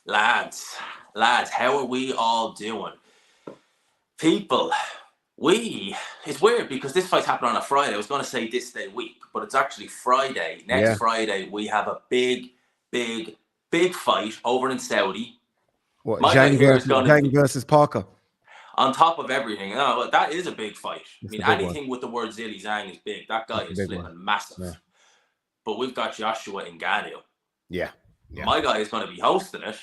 Lads, how are we all doing? People, it's weird because this fight's happening on a Friday. I was going to say this day week, but it's actually Friday. Next Friday, we have a big fight over in Saudi. What, Zhang versus Parker? On top of everything, that is a big fight. Anything with the word Zilly Zhang is big. That guy is flipping massive. Yeah. But we've got Joshua Ngannou. Yeah. My guy is going to be hosting it.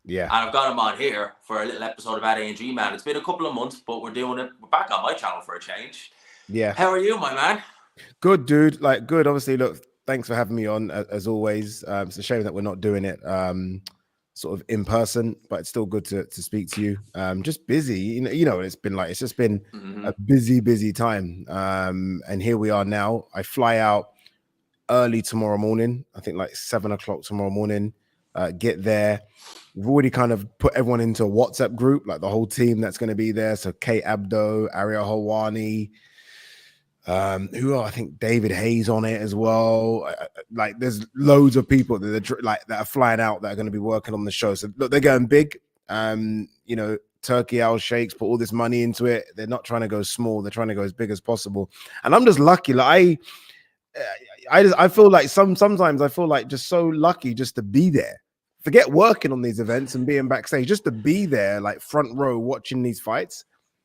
Yeah. And I've got him on here for a little episode of Gman. It's been a couple of months, but we're doing it. We're back on my channel for a change. Yeah. How are you, my man? Good, dude. Good. Obviously, look, thanks for having me on, as always. It's a shame that we're not doing it sort of in person, but it's still good to speak to you. Just busy. You know, it's just been a busy time. And here we are now. I fly out early tomorrow morning. I think 7 o'clock tomorrow morning. Get there. We've already kind of put everyone into a WhatsApp group, the whole team that's going to be there. So Kate Abdo, Ariel Helwani, I think David Hayes on it as well. There's loads of people that are flying out that are going to be working on the show. So look, they're going big. Turkey Al Sheikhs put all this money into it. They're not trying to go small. They're trying to go as big as possible. And I'm just lucky. I feel like sometimes I feel like just so lucky just to be there. Forget working on these events and being backstage, just to be there, front row watching these fights.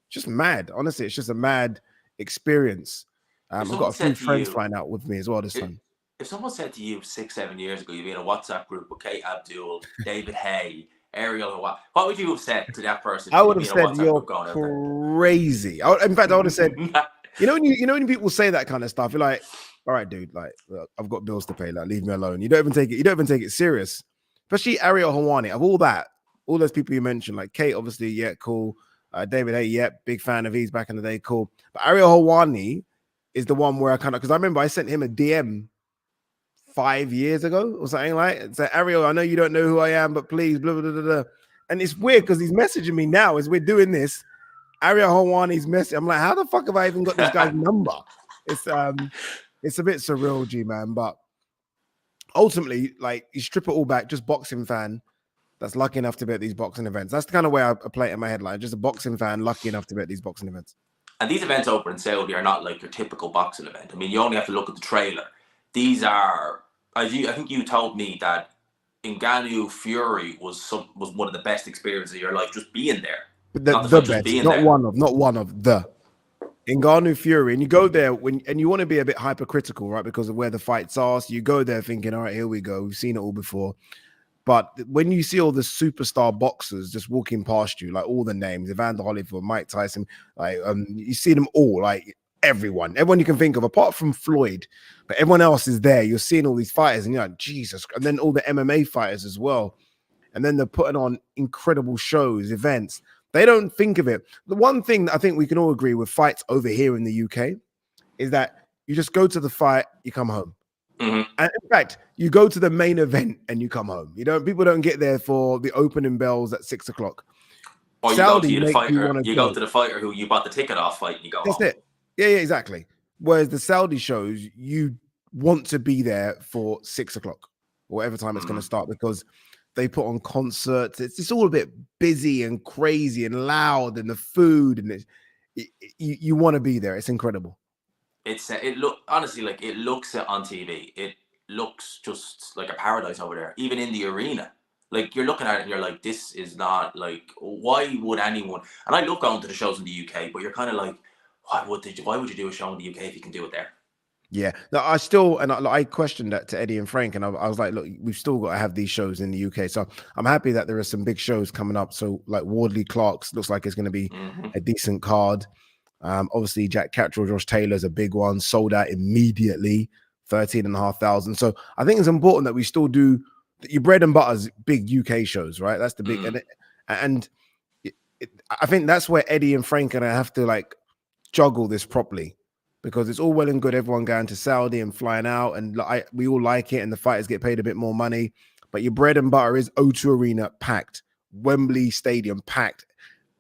Just mad. Honestly, it's just a mad experience. I've got a few friends flying out with me as well this time. If someone said to you 6-7 years ago, you'd be in a WhatsApp group with Kate Abdul, David Hay, Errol, what would you have said to that person? I would have said, "You're crazy." In fact, I would have said, when people say that kind of stuff, you're like, "All right, dude, I've got bills to pay. Leave me alone." You don't even take it serious. Especially Ariel Helwani, of all those people you mentioned, Kate, obviously, yeah, cool. David Hay, big fan of his back in the day, cool. But Ariel Helwani is the one where because I remember I sent him a DM 5 years ago or something say, Ariel, I know you don't know who I am, but please, blah, blah, blah, blah. And it's weird because he's messaging me now as we're doing this. Ariel Helwani's message. I'm like, how the fuck have I even got this guy's number? It's a bit surreal, Gman, but ultimately, you strip it all back, just boxing fan that's lucky enough to be at these boxing events. That's the kind of way I play it in my head, just a boxing fan lucky enough to be at these boxing events. And these events over in Saudi are not like your typical boxing event. You only have to look at the trailer. These are, I think you told me that Ngannou Fury was one of the best experiences of your life, just being there. Not one of the Ngannou Fury. And you go there and you want to be a bit hypercritical, right? Because of where the fights are. So you go there thinking, all right, here we go. We've seen it all before. But when you see all the superstar boxers just walking past you, all the names, Evander Holyfield, Mike Tyson, you see them all, everyone you can think of, apart from Floyd, but everyone else is there. You're seeing all these fighters, and you're like, Jesus, and then all the MMA fighters as well. And then they're putting on incredible shows, events. They don't think of it. The one thing that I think we can all agree with fights over here in the UK is that you just go to the fight, you come home. Mm-hmm. And in fact, you go to the main event and you come home. People don't get there for the opening bells at 6 o'clock. Or you go to the fighter who you bought the ticket off fight and you go home. That's it. Yeah, exactly. Whereas the Saudi shows, you want to be there for 6 o'clock or whatever time it's going to start, because they put on concerts. It's all a bit busy and crazy and loud, and the food, and you want to be there. It's incredible. It looks on TV. It looks just like a paradise over there, even in the arena. You're looking at it and you're like, this is not why would anyone? And I love going to the shows in the UK, but you're kind of like, why would you do a show in the UK if you can do it there? Yeah, no, I questioned that to Eddie and Frank, and I was like, look, we've still got to have these shows in the UK. So I'm happy that there are some big shows coming up. So Wardley Clark's looks like it's going to be a decent card. Obviously Jack Catterall, Josh Taylor's a big one, sold out immediately, 13,500. So I think it's important that we still do your bread and butter's big UK shows, right? That's the big, and I think that's where Eddie and Frank are going to have to juggle this properly, because it's all well and good everyone going to Saudi and flying out, and we all like it, and the fighters get paid a bit more money, but your bread and butter is O2 Arena packed, Wembley Stadium packed,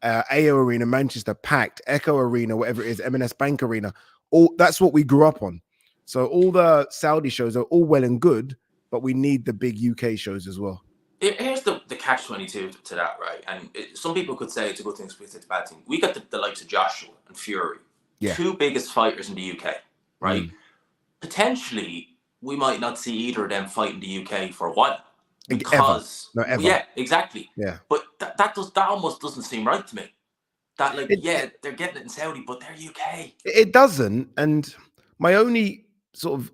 AO Arena, Manchester packed, Echo Arena, whatever it is, M&S Bank Arena. All that's what we grew up on. So all the Saudi shows are all well and good, but we need the big UK shows as well. Here's the the catch-22 to that, right? And some people could say it's a good thing, some people say it's a bad thing. We got the likes of Joshua and Fury, Yeah. two biggest fighters in the UK, right? Mm. Potentially, we might not see either of them fight in the UK for a while Ever. because, No, ever. yeah, exactly. Yeah. But that almost doesn't seem right to me. That like, It, they're getting it in Saudi, but they're UK. it doesn't. And my only sort of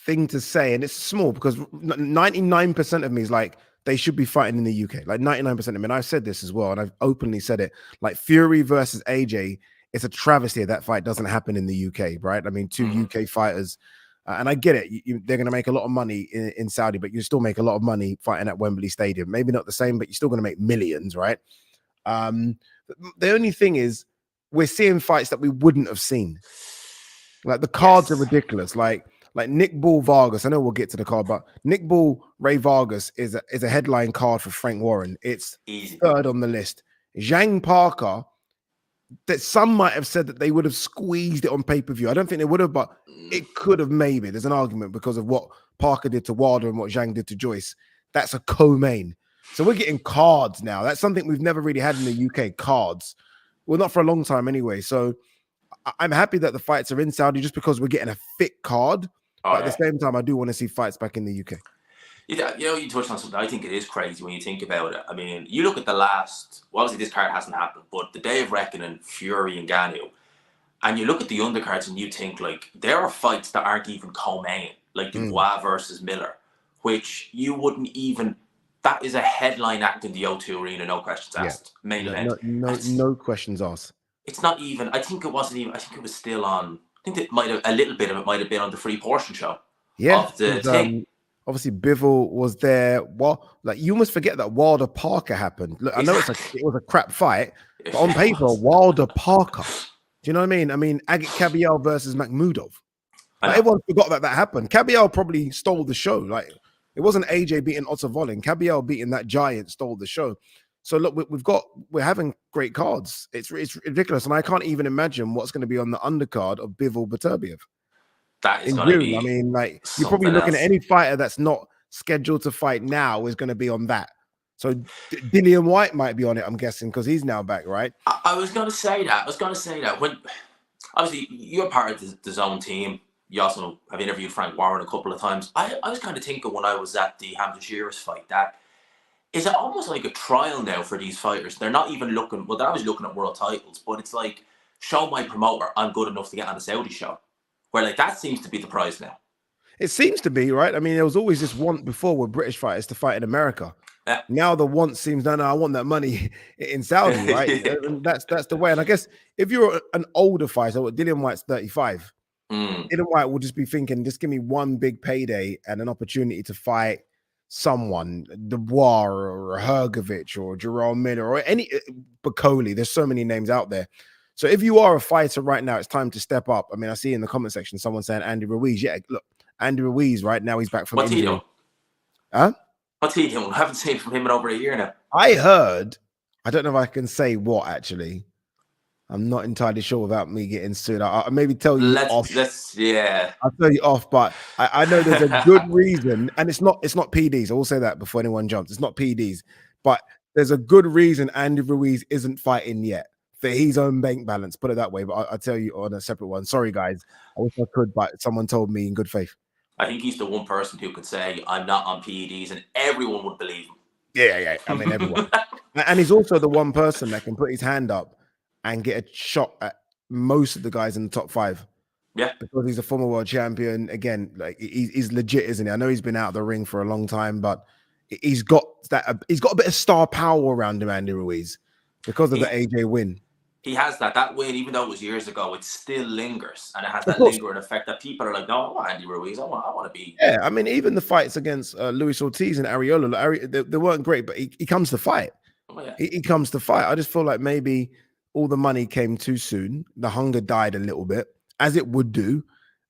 thing to say, and it's small because 99% of me is like, they should be fighting in the UK. Like 99% of me. And I've said this as well, and I've openly said it. Like Fury versus AJ, it's a travesty that fight doesn't happen in the UK, right? I mean, two UK fighters. And I get it. They're going to make a lot of money in Saudi, but you still make a lot of money fighting at Wembley Stadium. Maybe not the same, but you're still going to make millions, right? The only thing is, we're seeing fights that we wouldn't have seen. Like the cards are ridiculous. Like Nick Ball Vargas. I know we'll get to the card, but Nick Ball Ray Vargas is a headline card for Frank Warren. It's Easy. third on the list. Zhang Parker, that some might have said that they would have squeezed it on pay-per-view. I don't think they would have, but it could have maybe. There's an argument because of what Parker did to Wilder and what Zhang did to Joyce. That's a co-main. So we're getting cards now. That's something we've never really had in the UK, cards. Well, not for a long time anyway. So I'm happy that the fights are in Saudi just because we're getting a fit card. But at the same time, I do want to see fights back in the UK. Yeah, you touched on something. I think it is crazy when you think about it. I mean, you look at the last, well, obviously this card hasn't happened, but the Day of Reckoning, Fury and Ngannou, and you look at the undercards and you think, like, there are fights that aren't even co-main, like Dubois versus Miller, which you wouldn't even, that is a headline act in the O2 Arena, no questions asked. Main event. No questions asked. It's not even, I think it was still on, I think a little bit of it might have been on the free portion show. Yeah. Of the thing. Obviously, Bivol was there. Well, like you must forget that Wilder Parker happened. Look, I know it was a crap fight, but on paper, Wilder Parker. Do you know what I mean? I mean, Agit Kabayel versus Makhmudov. Like, everyone forgot that happened. Kabayel probably stole the show. Like it wasn't AJ beating Otto Volin. Kabayel beating that giant stole the show. So look, we're having great cards. It's ridiculous, and I can't even imagine what's going to be on the undercard of Bivol Beterbiev. That is going to be. I mean, like you're probably looking at any fighter that's not scheduled to fight now is going to be on that. So Dillian Whyte might be on it, I'm guessing, because he's now back, right? I was going to say that. When obviously you're part of the Zone team, you also have interviewed Frank Warren a couple of times. I was kind of thinking when I was at the Hamza Shearers fight that is it almost like a trial now for these fighters? They're not even looking. Well, they're always looking at world titles, but it's like show my promoter I'm good enough to get on the Saudi show. Where like that seems to be the prize now. It seems to be, right? I mean, there was always this want before with British fighters to fight in America. Yeah. Now the want seems, no, I want that money in Saudi, right? And that's the way. And I guess if you're an older fighter, Dillian Whyte's 35. Dillian Whyte will just be thinking, just give me one big payday and an opportunity to fight someone, Dubois or Hergovich or Jerome Miller or any Bacoli. There's so many names out there. So if you are a fighter right now, it's time to step up. I mean, I see in the comment section someone saying Andy Ruiz. Yeah, look, Andy Ruiz right now, he's back from What's injury. He doing? Huh? What's he doing? I haven't seen from him in over a year now. I heard, I don't know if I can say what actually. I'm not entirely sure without me getting sued. I'll maybe tell you off. I'll tell you off, but I know there's a good reason, and it's not PDs. I will say that before anyone jumps. It's not PDs, but there's a good reason Andy Ruiz isn't fighting yet for his own bank balance. Put it that way, but I'll tell you on a separate one. Sorry, guys. I wish I could, but someone told me in good faith. I think he's the one person who could say, I'm not on PEDs, and everyone would believe him. Yeah. I mean, everyone. And he's also the one person that can put his hand up and get a shot at most of the guys in the top 5. Yeah. Because he's a former world champion. Again, like he's legit, isn't he? I know he's been out of the ring for a long time, but he's got a bit of star power around him, Andy Ruiz, because of the AJ win. He has that win, even though it was years ago, it still lingers, and it has that lingering effect that people are like, "No, I want Andy Ruiz. I want to be." Yeah, I mean, even the fights against Luis Ortiz and Arreola, they weren't great, but he comes to fight. Oh, yeah. He comes to fight. I just feel like maybe all the money came too soon. The hunger died a little bit, as it would do,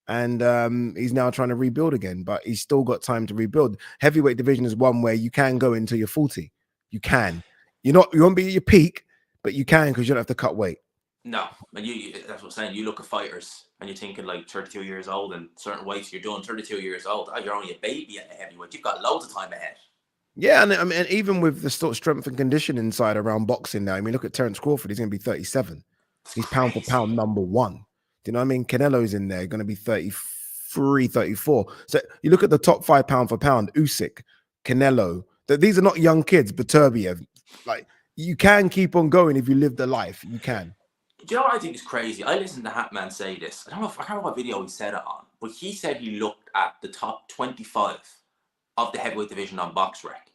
and he's now trying to rebuild again. But he's still got time to rebuild. Heavyweight division is one where you can go until you're 40. You can. You won't be at your peak, but you can because you don't have to cut weight. No, and that's what I'm saying. You look at fighters and you're thinking like 32 years old and certain weights you're doing 32 years old. Oh, you're only a baby at the heavyweight. You've got loads of time ahead. Yeah, and I mean, and even with the sort of strength and conditioning side around boxing now, I mean, look at Terence Crawford. He's going to be 37. It's He's pound for crazy. pound #1. Do you know what I mean? Canelo's in there, going to be 33, 34. So you look at the top 5 pound for pound, Usyk, Canelo. These are not young kids, Beterbiev. Like, you can keep on going if you live the life. You can. Do you know what I think is crazy? I listened to Hatman say this. I can't remember what video he said it on, but he said he looked at the top 25 of the heavyweight division on BoxRec,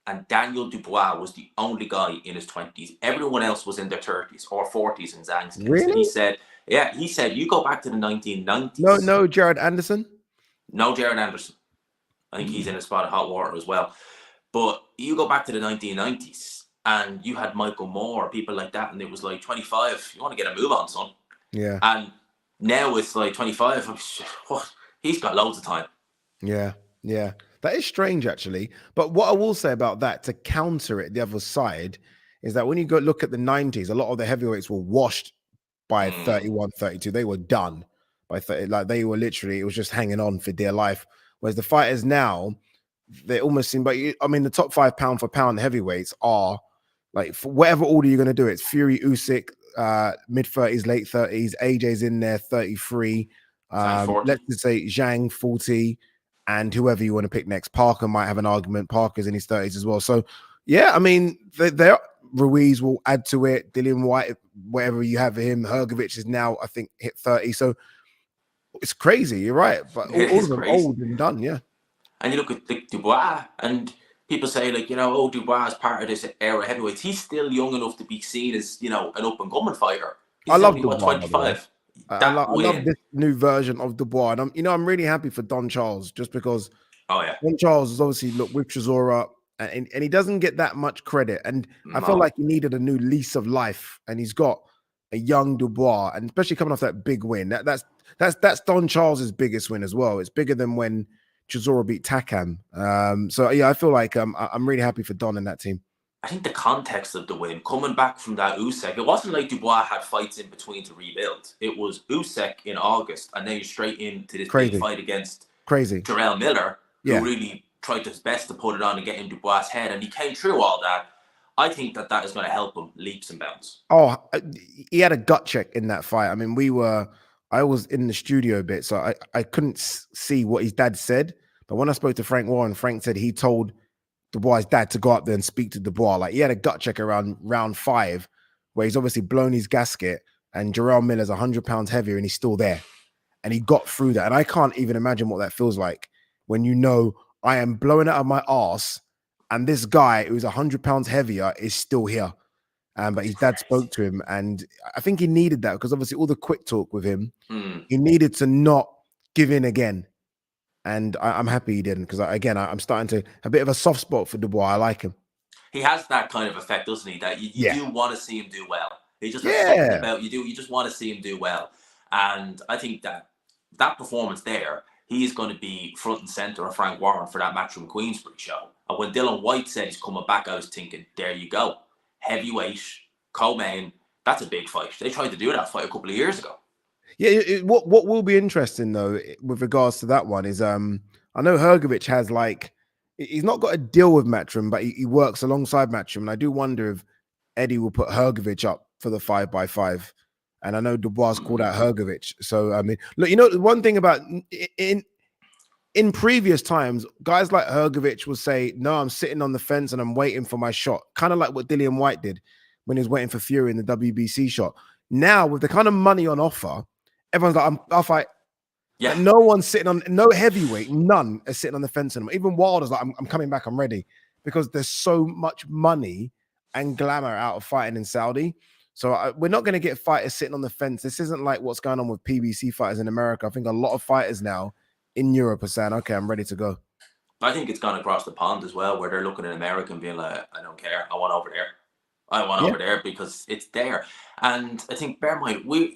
and Daniel Dubois was the only guy in his 20s. Everyone else was in their 30s or 40s in Zhang's case. And Really? he said, yeah, he said, you go back to the 1990s. No, Jared Anderson? No, Jared Anderson. I think he's in a spot of hot water as well. But you go back to the 1990s and you had Michael Moore, people like that, and it was like 25. You want to get a move on, son. Yeah. And now it's like 25. He's got loads of time. Yeah. Yeah. That is strange, actually. But what I will say about that, to counter it, the other side, is that when you go look at the 90s, a lot of the heavyweights were washed by 31, 32. They were done by 30. Like, they were literally, it was just hanging on for dear life. Whereas the fighters now, they almost seem, but I mean, the top 5 pound for pound heavyweights are like, for whatever order you're going to do, it's Fury, Usyk, mid 30s, late 30s. AJ's in there, 33. Let's just say Zhang, 40. And whoever you want to pick next. Parker might have an argument. Parker's in his 30s as well. So, yeah, I mean, Ruiz will add to it. Dillian Whyte, whatever you have for him. Hrgovic is now, I think, hit 30. So it's crazy. You're right. But all of them crazy. Old and done, yeah. And you look at Dubois, and people say, like, you know, oh, Dubois is part of this era heavyweights. He's still young enough to be seen as, you know, an up-and-coming fighter. He's I love Dubois, 25. I love this new version of Dubois, and I'm really happy for Don Charles, just because. Oh yeah, Don Charles is obviously with Chisora, and he doesn't get that much credit, and I felt like he needed a new lease of life, and he's got a young Dubois, and especially coming off that big win. That's Don Charles's biggest win as well. It's bigger than when Chisora beat Takam. So yeah, I feel like I'm really happy for Don and that team. I think the context of the win, coming back from that Usyk, it wasn't like Dubois had fights in between to rebuild. It was Usyk in August, and then you're straight into this big fight against Jarrell Miller, who really tried his best to put it on and get in Dubois' head, and he came through all that. I think that is going to help him leaps and bounds. Oh, he had a gut check in that fight. I mean, I was in the studio a bit, so I couldn't see what his dad said. But when I spoke to Frank Warren, Frank said he told Dubois' dad to go up there and speak to Dubois. Like, he had a gut check around round 5, where he's obviously blown his gasket, and Jarrell Miller's 100 pounds heavier, and he's still there. And he got through that. And I can't even imagine what that feels like when you know I am blowing out of my arse, and this guy who's 100 pounds heavier is still here. But his dad spoke to him, and I think he needed that, because obviously all the quick talk with him, he needed to not give in again. And I'm happy he didn't, because I'm starting to a bit of a soft spot for Dubois. I like him. He has that kind of effect, doesn't he? That you do want to see him do well. He just has something about you. You just want to see him do well. And I think that performance there, he is going to be front and center of Frank Warren for that Matchroom Queensbury show. And when Dillian Whyte said he's coming back, I was thinking, there you go. Heavyweight, co-main, that's a big fight. They tried to do that fight a couple of years ago. Yeah, what will be interesting, though, with regards to that one is, I know Hrgovic has, like, he's not got a deal with Matchroom, but he works alongside Matchroom. And I do wonder if Eddie will put Hrgovic up for the 5x5. And I know Dubois called out Hrgovic. So, I mean, look, you know, one thing about in previous times, guys like Hrgovic will say, no, I'm sitting on the fence and I'm waiting for my shot. Kind of like what Dillian Whyte did when he was waiting for Fury in the WBC shot. Now, with the kind of money on offer, everyone's like, I'll fight. Yeah. Like, no one's sitting on, no heavyweight, none are sitting on the fence anymore. Even Wilder's like, I'm coming back, I'm ready. Because there's so much money and glamour out of fighting in Saudi. So we're not going to get fighters sitting on the fence. This isn't like what's going on with PBC fighters in America. I think a lot of fighters now in Europe are saying, okay, I'm ready to go. I think it's gone across the pond as well, where they're looking at America and being like, I don't care. I want over there. I want over there because it's there. And I think, bear in mind,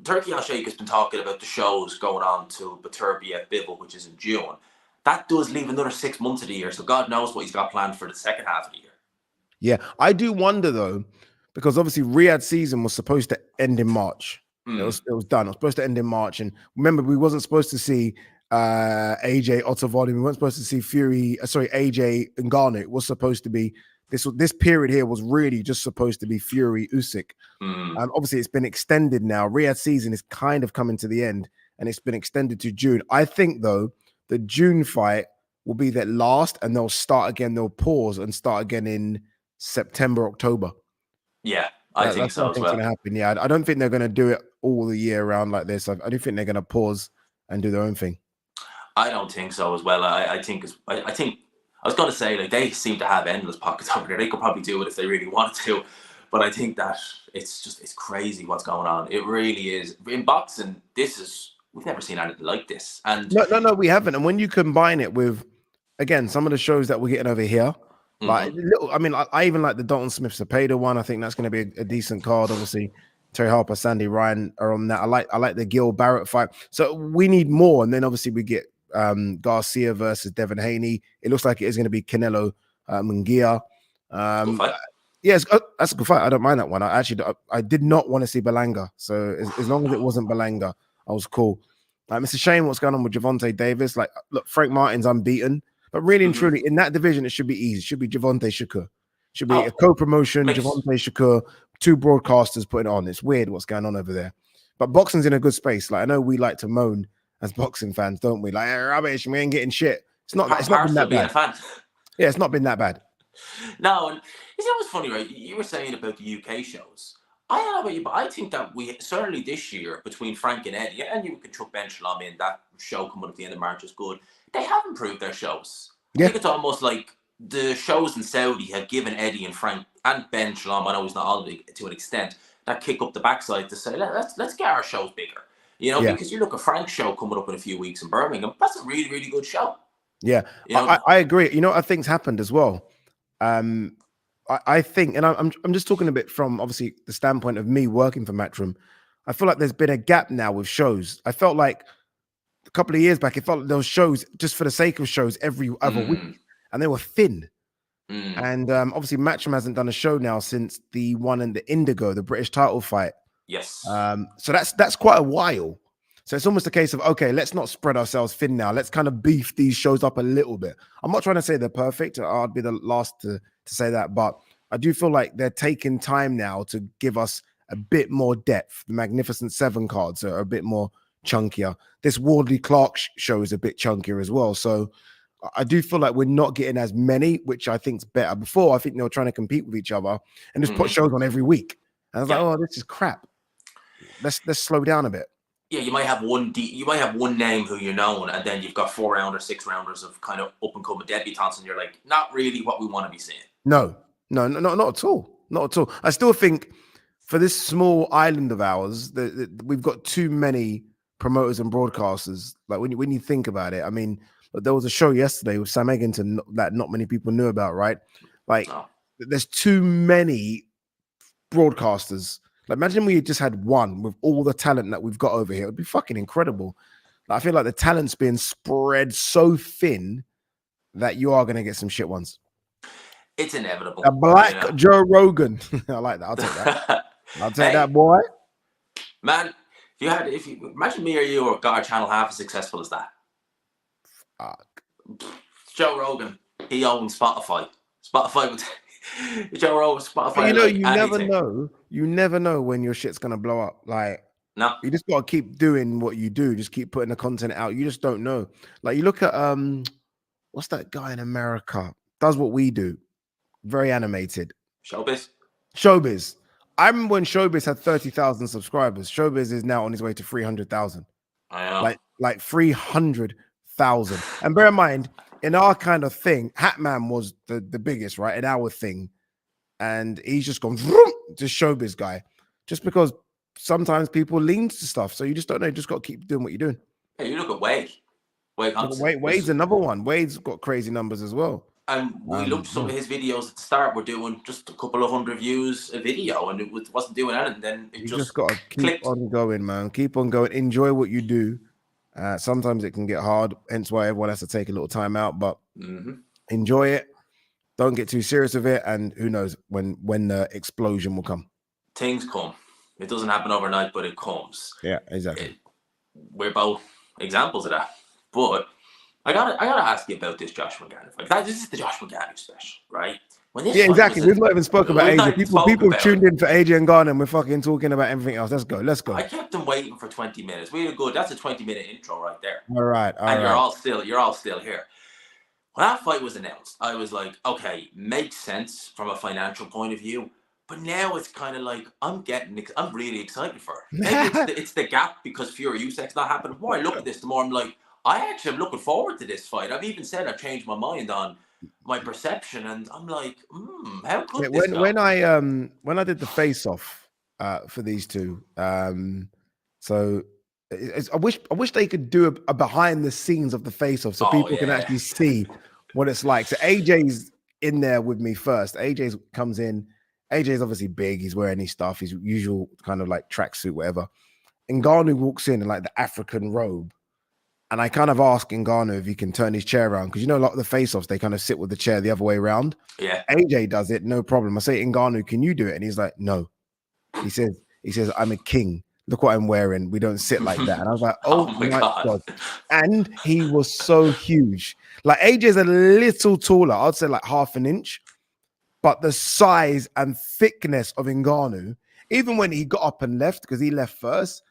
Turkey Al Sheikh has been talking about the shows going on to Beterbiev Bivol, which is in June. That does leave another 6 months of the year. So God knows what he's got planned for the second half of the year. Yeah, I do wonder, though, because obviously Riyadh season was supposed to end in March. It was done. It was supposed to end in March. And remember, we wasn't supposed to see AJ Ottavoni. We weren't supposed to see AJ Ngannou. It was supposed to be this period here was really just supposed to be Fury Usyk. Obviously, it's been extended now. Riyadh season is kind of coming to the end, and it's been extended to June. I think though the June fight will be their last, and they'll start again. They'll pause and start again in September, October. Yeah, I think so as well. Going to happen. Yeah, I don't think they're going to do it all the year round like this. I do think they're going to pause and do their own thing. I don't think so as well. I think I was going to say, like, they seem to have endless pockets over there. They could probably do it if they really wanted to, but I think that it's crazy what's going on. It really is. In boxing, we've never seen anything like this. And no, we haven't. And when you combine it with, again, some of the shows that we're getting over here, like I even like the Dalton Smith Cepeda one. I think that's going to be a decent card. Obviously, Terry Harper, Sandy Ryan are on that. I like the Gil Barrett fight. So we need more. And then obviously we get Garcia versus Devin Haney. It looks like it is going to be Canelo Munguia. Yes, that's a good fight. I don't mind that one. I did not want to see Belanga. So as long as it wasn't Belanga, I was cool. It's a shame what's going on with Gervonta Davis. Like, look, Frank Martin's unbeaten. But really and truly, in that division, it should be easy. It should be Gervonta Shakur. Should be a co-promotion, Gervonta Shakur, two broadcasters putting it on. It's weird what's going on over there. But boxing's in a good space. Like, I know we like to moan as boxing fans, don't we? Like, rubbish, we ain't getting shit. It's not been that bad. Yeah, it's not been that bad. No, and you know what's funny, right? You were saying about the UK shows. I don't know about you, but I think that we certainly this year between Frank and Eddie, and you can chuck Ben Shalom in, that show coming up at the end of March is good. They have improved their shows. I think it's almost like the shows in Saudi have given Eddie and Frank and Ben Shalom, I know he's not all to an extent, that kick up the backside to say, let's get our shows bigger. You know, because you look at Frank's show coming up in a few weeks in Birmingham, that's a really, really good show. Yeah, you know? I agree. You know what I think's happened as well? I think, and I'm just talking a bit from obviously the standpoint of me working for Matchroom. I feel like there's been a gap now with shows. I felt like a couple of years back, it felt like those shows just for the sake of shows every other week, and they were thin. And obviously, Matchroom hasn't done a show now since the one in the Indigo, the British title fight. Yes. So that's quite a while. So it's almost a case of, okay, let's not spread ourselves thin now. Let's kind of beef these shows up a little bit. I'm not trying to say they're perfect. I'd be the last to say that. But I do feel like they're taking time now to give us a bit more depth. The Magnificent Seven cards are a bit more chunkier. This Wardley Clark show is a bit chunkier as well. So I do feel like we're not getting as many, which I think is better. Before, I think they were trying to compete with each other and just put shows on every week. And I was like, oh, this is crap. Let's slow down a bit. Yeah, you might have one name who you know, and then you've got 4-rounder, 6-rounders of kind of up and coming debutantes, and you're like, not really what we want to be seeing. No, not at all. Not at all. I still think for this small island of ours, we've got too many promoters and broadcasters. Like when you think about it, I mean, there was a show yesterday with Sam Egginton that not many people knew about, right? Like, there's too many broadcasters. Like, imagine we just had one with all the talent that we've got over here. It'd be fucking incredible. Like, I feel like the talent's being spread so thin that you are going to get some shit ones. It's inevitable. A black Joe Rogan. I like that. I'll take that. I'll take that, boy. Man, if you imagine me or you or got our channel half as successful as that. Fuck. Joe Rogan, he owns Spotify. Spotify would Joe Rogan, Spotify. But you know, you never know when your shit's gonna blow up. Like, no, you just gotta keep doing what you do. Just keep putting the content out. You just don't know. Like, you look at what's that guy in America? Does what we do. Very animated. Showbiz. I remember when Showbiz had 30,000 subscribers. Showbiz is now on his way to 300,000. I know. Like 300,000. And bear in mind, in our kind of thing, Hatman was the biggest, right? In our thing. And he's just gone to Showbiz guy. Just because sometimes people lean to stuff. So you just don't know. You just got to keep doing what you're doing. Hey, you look at Wade. Wade's another one. Wade's got crazy numbers as well. And we looked at some of his videos at the start. We're doing just a couple of 100 views a video, and it wasn't doing anything. Then it just got to keep on going, man. Keep on going. Enjoy what you do. Sometimes it can get hard, hence why everyone has to take a little time out. But enjoy it. Don't get too serious with it, and who knows when the explosion will come. Things come. It doesn't happen overnight, but it comes. Yeah, exactly. We're both examples of that. But I gotta ask you about this Josh Ngannou fight. This is the Josh Ngannou special, right? When this Yeah, fight exactly. was, We've not even spoken about we've not AJ. even People spoke have about it. tuned in for AJ and Ghana, and we're fucking talking about everything else. Let's go. Let's go. I kept them waiting for 20 minutes. We had good. That's a 20-minute intro right there. All right. And you're all still here. When that fight was announced, I was like, okay, makes sense from a financial point of view. But now it's kind of like I'm really excited for it. Maybe it's the gap because Fury Usyk's not happening. The more I look at this, the more I'm like, I actually am looking forward to this fight. I've even said I've changed my mind on my perception, and I'm like, how could this go? When I did the face off for these two, so I wish they could do a behind the scenes of the face off so people can actually see what it's like. So AJ's in there with me first. AJ comes in. AJ's obviously big. He's wearing his stuff, his usual kind of like tracksuit, whatever. Ngannou walks in like the African robe. And I kind of ask Ngannou if he can turn his chair around. Because you know, a lot of the face-offs, they kind of sit with the chair the other way around. Yeah. AJ does it, no problem. I say, Ngannou, can you do it? And he's like, no. He says, I'm a king. Look what I'm wearing. We don't sit like that. And I was like, oh my God. And he was so huge. Like AJ's a little taller. I'd say like half an inch. But the size and thickness of Ngannou, even when he got up and left, because he left first,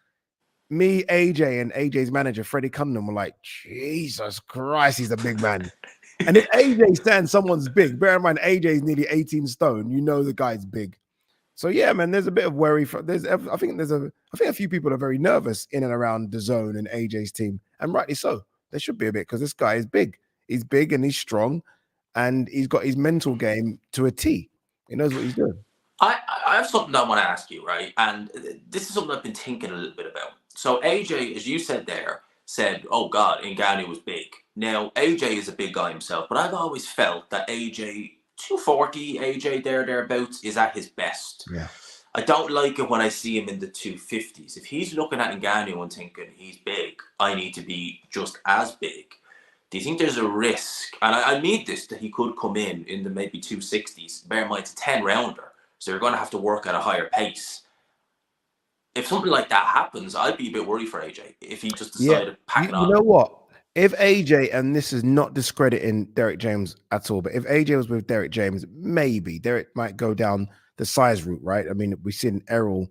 me, AJ, and AJ's manager, Freddie Cunningham, were like, Jesus Christ, he's a big man. And if AJ stands, someone's big. Bear in mind, AJ's nearly 18 stone. You know the guy's big. So yeah, man, there's a bit of worry. I think a few people are very nervous in and around the zone and AJ's team, and rightly so. There should be a bit because this guy is big. He's big and he's strong, and he's got his mental game to a T. He knows what he's doing. I have something I want to ask you, right? And this is something I've been thinking a little bit about. So AJ, as you said there, said, oh God, Ngannou was big. Now, AJ is a big guy himself, but I've always felt that AJ, 240, AJ thereabouts, is at his best. Yeah. I don't like it when I see him in the 250s. If he's looking at Ngannou and thinking he's big, I need to be just as big. Do you think there's a risk? And I mean this, that he could come in the maybe 260s. Bear in mind, it's a 10-rounder. So you're going to have to work at a higher pace. If something like that happens, I'd be a bit worried for AJ if he just decided to pack it on. You know what? If AJ, and this is not discrediting Derek James at all, but if AJ was with Derek James, maybe Derek might go down the size route, right? I mean, we've seen Errol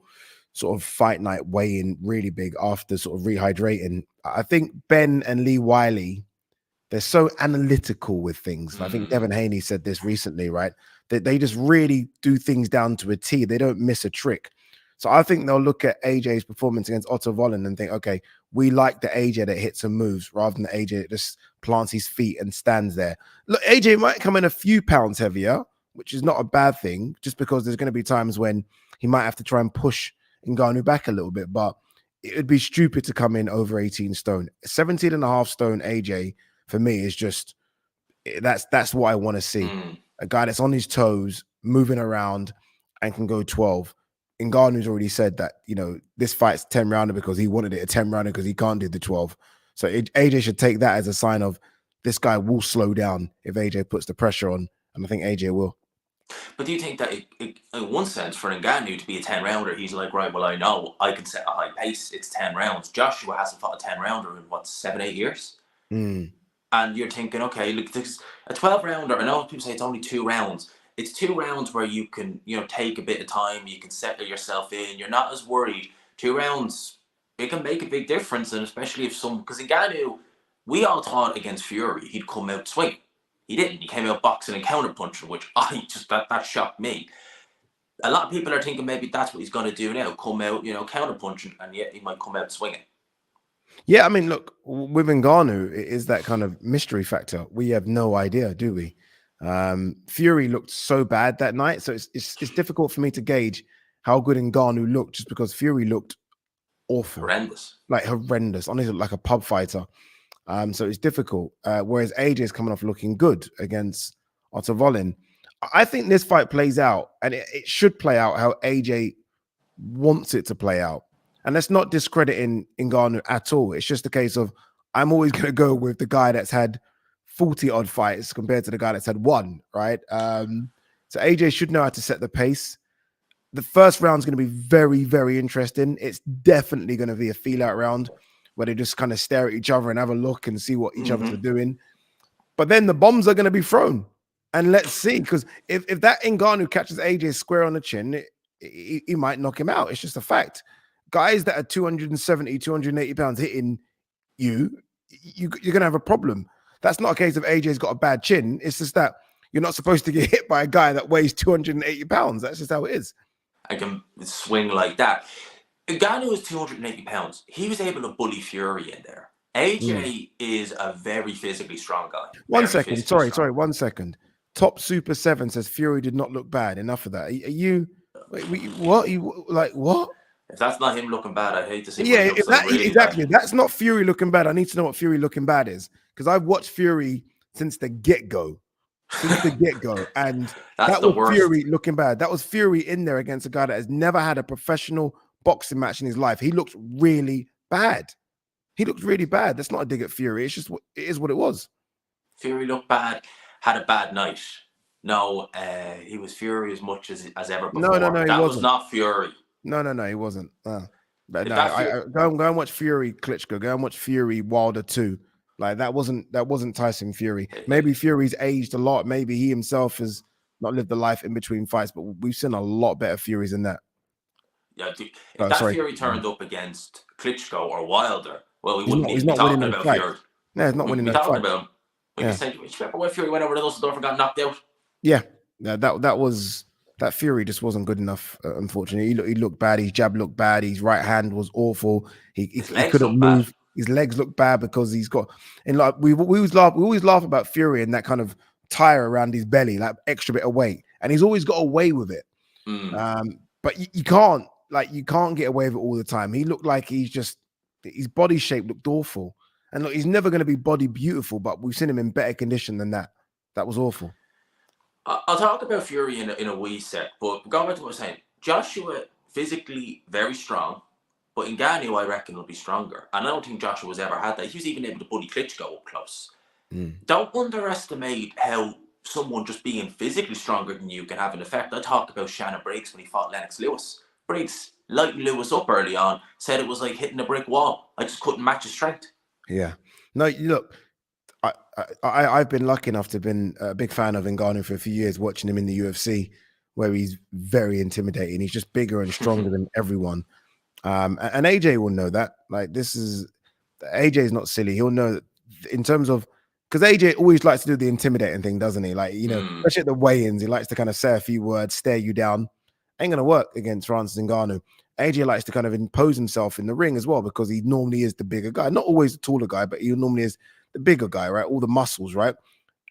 sort of fight night weigh in really big after sort of rehydrating. I think Ben and Lee Wiley, they're so analytical with things. I think Devin Haney said this recently, right? That they just really do things down to a T. They don't miss a trick. So I think they'll look at AJ's performance against Otto Vollen and think, okay, we like the AJ that hits and moves rather than the AJ that just plants his feet and stands there. Look, AJ might come in a few pounds heavier, which is not a bad thing, just because there's going to be times when he might have to try and push Ngannou back a little bit, but it would be stupid to come in over 18 stone. 17 and a half stone AJ for me is just, that's what I want to see. A guy that's on his toes, moving around and can go 12. Ngannou's already said that, you know, this fight's 10 rounder because he wanted it a 10 rounder because he can't do the 12. So AJ should take that as a sign of this guy will slow down if AJ puts the pressure on. And I think AJ will. But do you think that in one sense for Ngannou to be a 10 rounder, he's like, right, well, I know I can set a high pace. It's 10 rounds. Joshua hasn't fought a 10 rounder in what, 7-8 years? And you're thinking, okay, look, this a 12 rounder. I know people say it's only 2 rounds. It's 2 rounds where you can, you know, take a bit of time. You can settle yourself in. You're not as worried. 2 rounds, it can make a big difference. And especially if because Ngannou, we all thought against Fury, he'd come out swinging. He didn't. He came out boxing and counterpunching, which that shocked me. A lot of people are thinking maybe that's what he's going to do now. Come out, you know, counterpunching, and yet he might come out swinging. Yeah, I mean, look, with Ngannou, it is that kind of mystery factor. We have no idea, do we? Fury looked so bad that night, so it's difficult for me to gauge how good Ngannou looked just because Fury looked awful, horrendous, honestly, like a pub fighter. So it's difficult. Whereas AJ is coming off looking good against Otto Vollen. I think this fight plays out, and it should play out how AJ wants it to play out. And that's not discrediting Ngannou at all. It's just a case of I'm always going to go with the guy that's had 40 odd fights compared to the guy that's had 1, right? So AJ should know how to set the pace. The first round is going to be very, very interesting. It's definitely going to be a feel out round. where they just kind of stare at each other and have a look and see what each other's are Mm-hmm. doing. But then the bombs are going to be thrown. And let's see, because if that Ngannou catches AJ square on the chin, he might knock him out. It's just a fact. Guys that are 270, 280 pounds hitting you're going to have a problem. That's not a case of AJ's got a bad chin. It's just that you're not supposed to get hit by a guy that weighs 280 pounds. That's just how it is. I can swing like that. Ngannou was 280 pounds. He was able to bully Fury in there. AJ is a very physically strong guy. One Very second. physically strong. Sorry. 1 second. Top Super 7 says Fury did not look bad. Enough of that. Are you, what? What? If that's not him looking bad, I'd hate to see. Yeah, really exactly. bad. That's not Fury looking bad. I need to know what Fury looking bad is, because I've watched Fury since the get-go. And that's that was Fury looking bad. That was Fury in there against a guy that has never had a professional boxing match in his life. He looked really bad. That's not a dig at Fury. It's just it is what it was. Fury looked bad, had a bad night. No, he was Fury as much as ever before. No, that was not Fury. No, he wasn't. But no, go and watch Fury Klitschko. Go and watch Fury Wilder 2. Like that wasn't Tyson Fury. Maybe Fury's aged a lot. Maybe he himself has not lived the life in between fights, but we've seen a lot better Furies than that. Yeah, if Fury turned up against Klitschko or Wilder, well, we wouldn't even be talking about Fury. No, he's not winning that fight. About him. Like you said, remember when Fury went over to Dusseldorf and got knocked out? Yeah, that Fury just wasn't good enough. Unfortunately, he looked bad. His jab looked bad. His right hand was awful. He couldn't move. Bad. His legs look bad because he's got, and like we always laugh about Fury and that kind of tire around his belly, like extra bit of weight, and he's always got away with it. But you can't get away with it all the time. He looked like his body shape looked awful, and look, he's never going to be body beautiful. But we've seen him in better condition than that. That was awful. I'll talk about Fury in a wee sec, but going back to what I was saying, Joshua physically very strong. But Ngannou, I reckon, will be stronger. And I don't think Joshua's ever had that. He was even able to bully Klitschko up close. Don't underestimate how someone just being physically stronger than you can have an effect. I talked about Shannon Briggs when he fought Lennox Lewis. Briggs lightened Lewis up early on, said it was like hitting a brick wall. I just couldn't match his strength. Yeah. No, look, I've been lucky enough to have been a big fan of Ngannou for a few years, watching him in the UFC, where he's very intimidating. He's just bigger and stronger than everyone. And AJ will know that. Like AJ is not silly. He'll know that in terms of, because AJ always likes to do the intimidating thing, doesn't he? Like, especially at the weigh-ins, he likes to kind of say a few words, stare you down. Ain't gonna work against Francis Ngannou. AJ likes to kind of impose himself in the ring as well, because he normally is the bigger guy. Not always the taller guy, but he normally is the bigger guy, right? All the muscles, right?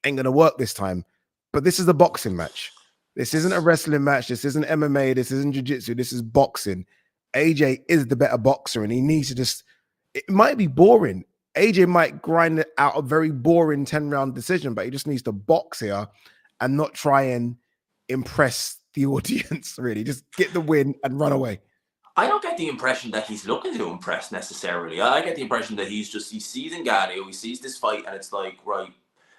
Ain't gonna work this time. But this is a boxing match. This isn't a wrestling match. This isn't MMA. This isn't jiu-jitsu. This is boxing. AJ is the better boxer, and he needs to just, it might be boring. AJ might grind out a very boring 10-round decision, but he just needs to box here and not try and impress the audience, really. Just get the win and run away. I don't get the impression that he's looking to impress necessarily. I get the impression that he sees Ngannou, he sees this fight, and it's like, right.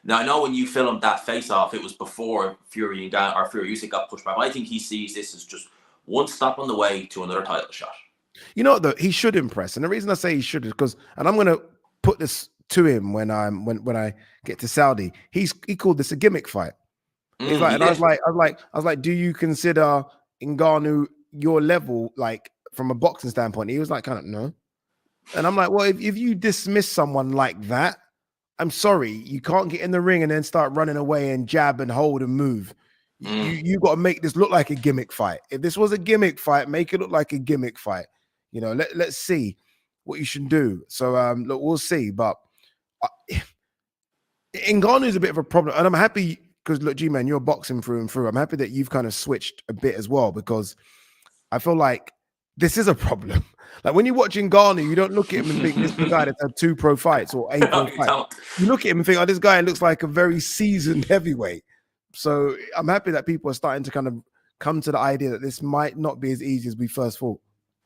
Now, I know when you filmed that face-off, it was before Fury Usyk got pushed back. I think he sees this as just one stop on the way to another title shot. You know, though, he should impress, and the reason I say he should is because, and I'm going to put this to him when I get to Saudi. He called this a gimmick fight. He's like, and I was like, do you consider Ngannou your level, like from a boxing standpoint? He was like, kind of no. And I'm like, well, if you dismiss someone like that, I'm sorry, you can't get in the ring and then start running away and jab and hold and move. You got to make this look like a gimmick fight. If this was a gimmick fight, make it look like a gimmick fight. Let's see what you should do. So look, we'll see. But Ngannou is a bit of a problem, and I'm happy because look, Gman, you're boxing through and through. I'm happy that you've kind of switched a bit as well, because I feel like this is a problem. Like when you watch Ngannou, you don't look at him and think this is the guy that's had 2 pro fights or 8 pro fights. You look at him and think, oh, this guy looks like a very seasoned heavyweight. So I'm happy that people are starting to kind of come to the idea that this might not be as easy as we first thought.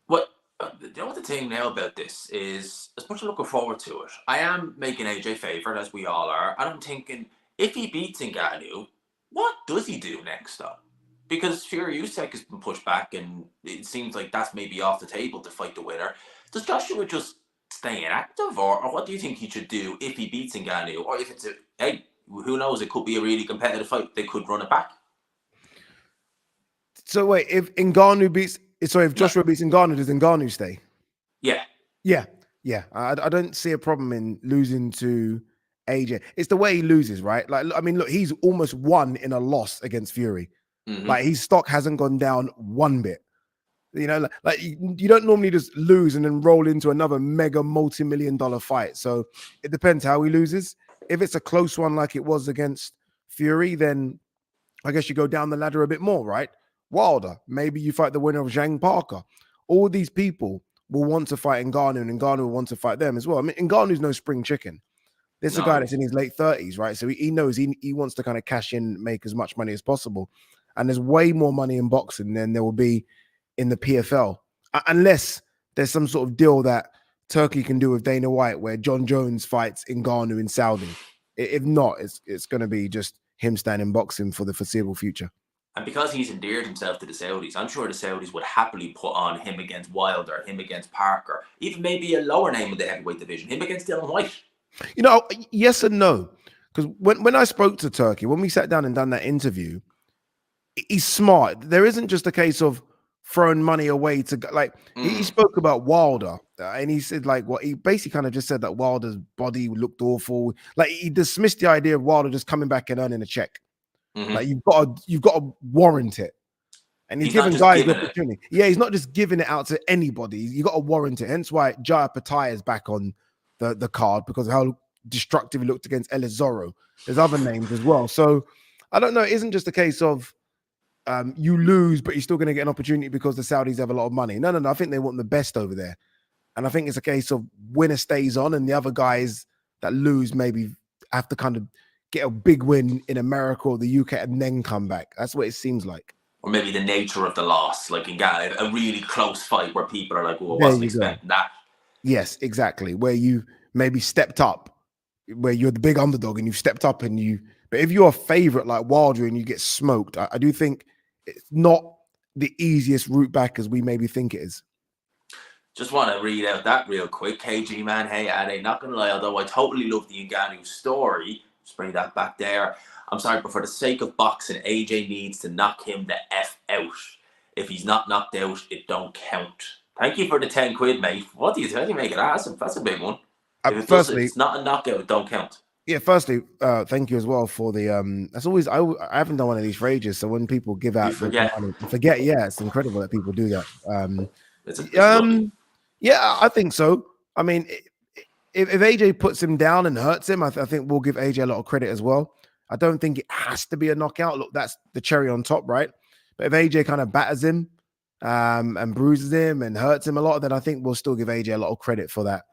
What the thing now about this is, as much as I'm looking forward to it, I am making AJ favourite, as we all are, and I'm thinking, if he beats Ngannou, what does he do next though? Because Fury Usyk has been pushed back, and it seems like that's maybe off the table to fight the winner. Does Joshua just staying active, or what do you think he should do if he beats Ngannou, or if it's hey, who knows? It could be a really competitive fight. They could run it back. So wait, if No, Joshua beats Ngannou, does Ngannou stay? yeah. Yeah, yeah. I don't see a problem in losing to AJ. It's the way he loses, right? Like, I mean, look, he's almost won in a loss against Fury. Mm-hmm. Like, his stock hasn't gone down one bit. You know, like you don't normally just lose and then roll into another mega multi-million-dollar fight. So it depends how he loses. If it's a close one like it was against Fury, then I guess you go down the ladder a bit more, right? Wilder, maybe you fight the winner of Zhang Parker. All these people will want to fight Ngannou, and Ngannou will want to fight them as well. I mean, Ngannou's no spring chicken. This is a guy No. that's in his late 30s, right? So he knows he wants to kind of cash in, make as much money as possible. And there's way more money in boxing than there will be in the PFL, unless there's some sort of deal that Turkey can do with Dana White, where John Jones fights Ngannou in Saudi. If not, it's going to be just him standing boxing for the foreseeable future. And because he's endeared himself to the Saudis, I'm sure the Saudis would happily put on him against Wilder, him against Parker, even maybe a lower name in the heavyweight division, him against Dillian Whyte. You know, yes and no. Because when I spoke to Turkey, when we sat down and done that interview, he's smart. There isn't just a case of throwing money away to go. Like, he spoke about Wilder, and he said, like, what he basically kind of just said that Wilder's body looked awful. Like, he dismissed the idea of Wilder just coming back and earning a check. Like, you've got to warrant it. And he's giving guys the opportunity. Yeah, he's not just giving it out to anybody. You got to warrant it. Hence why Jaya Patai is back on the card, because of how destructive he looked against Elizoro. There's other names as well. So I don't know. It isn't just a case of you lose, but you're still going to get an opportunity because the Saudis have a lot of money. No. I think they want the best over there. And I think it's a case of winner stays on, and the other guys that lose maybe have to kind of get a big win in America or the UK and then come back. That's what it seems like. Or maybe the nature of the loss, like in Ghana, a really close fight where people are like, well, I wasn't expecting that. Yes, exactly. Where you maybe stepped up, where you're the big underdog and you've stepped up but if you're a favorite like Wilder and you get smoked, I do think it's not the easiest route back as we maybe think it is. Just want to read out that real quick. Gman, hey, Ade, not going to lie, although I totally love the Ngannou story, just bring that back there. I'm sorry, but for the sake of boxing, AJ needs to knock him the F out. If he's not knocked out, it don't count. Thank you for the 10 quid, mate. What do you think? You make it awesome. That's a big one. If it's not a knockout, it don't count. Yeah, firstly, thank you as well for the that's always I haven't done one of these for ages, so when people give out forget. Yeah, it's incredible that people do that. Yeah, I think so. I mean, if AJ puts him down and hurts him, I think we'll give AJ a lot of credit as well. I don't think it has to be a knockout. Look, that's the cherry on top, right? But if AJ kind of batters him and bruises him and hurts him a lot, then I think we'll still give AJ a lot of credit for that.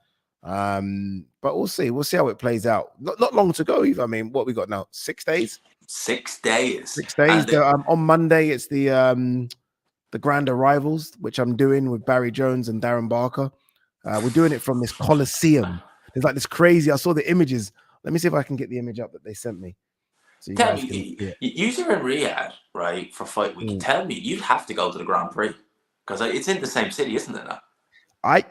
But we'll see. We'll see how it plays out. Not long to go either. I mean, what we got now? 6 days? 6 days. 6 days. On Monday, it's the Grand Arrivals, which I'm doing with Barry Jones and Darren Barker. We're doing it from this Coliseum. There's like this crazy. I saw the images. Let me see if I can get the image up that they sent me. So you tell guys me, you're in Riyadh, right, for Fight Week. Tell me, you'd have to go to the Grand Prix because it's in the same city, isn't it? Now?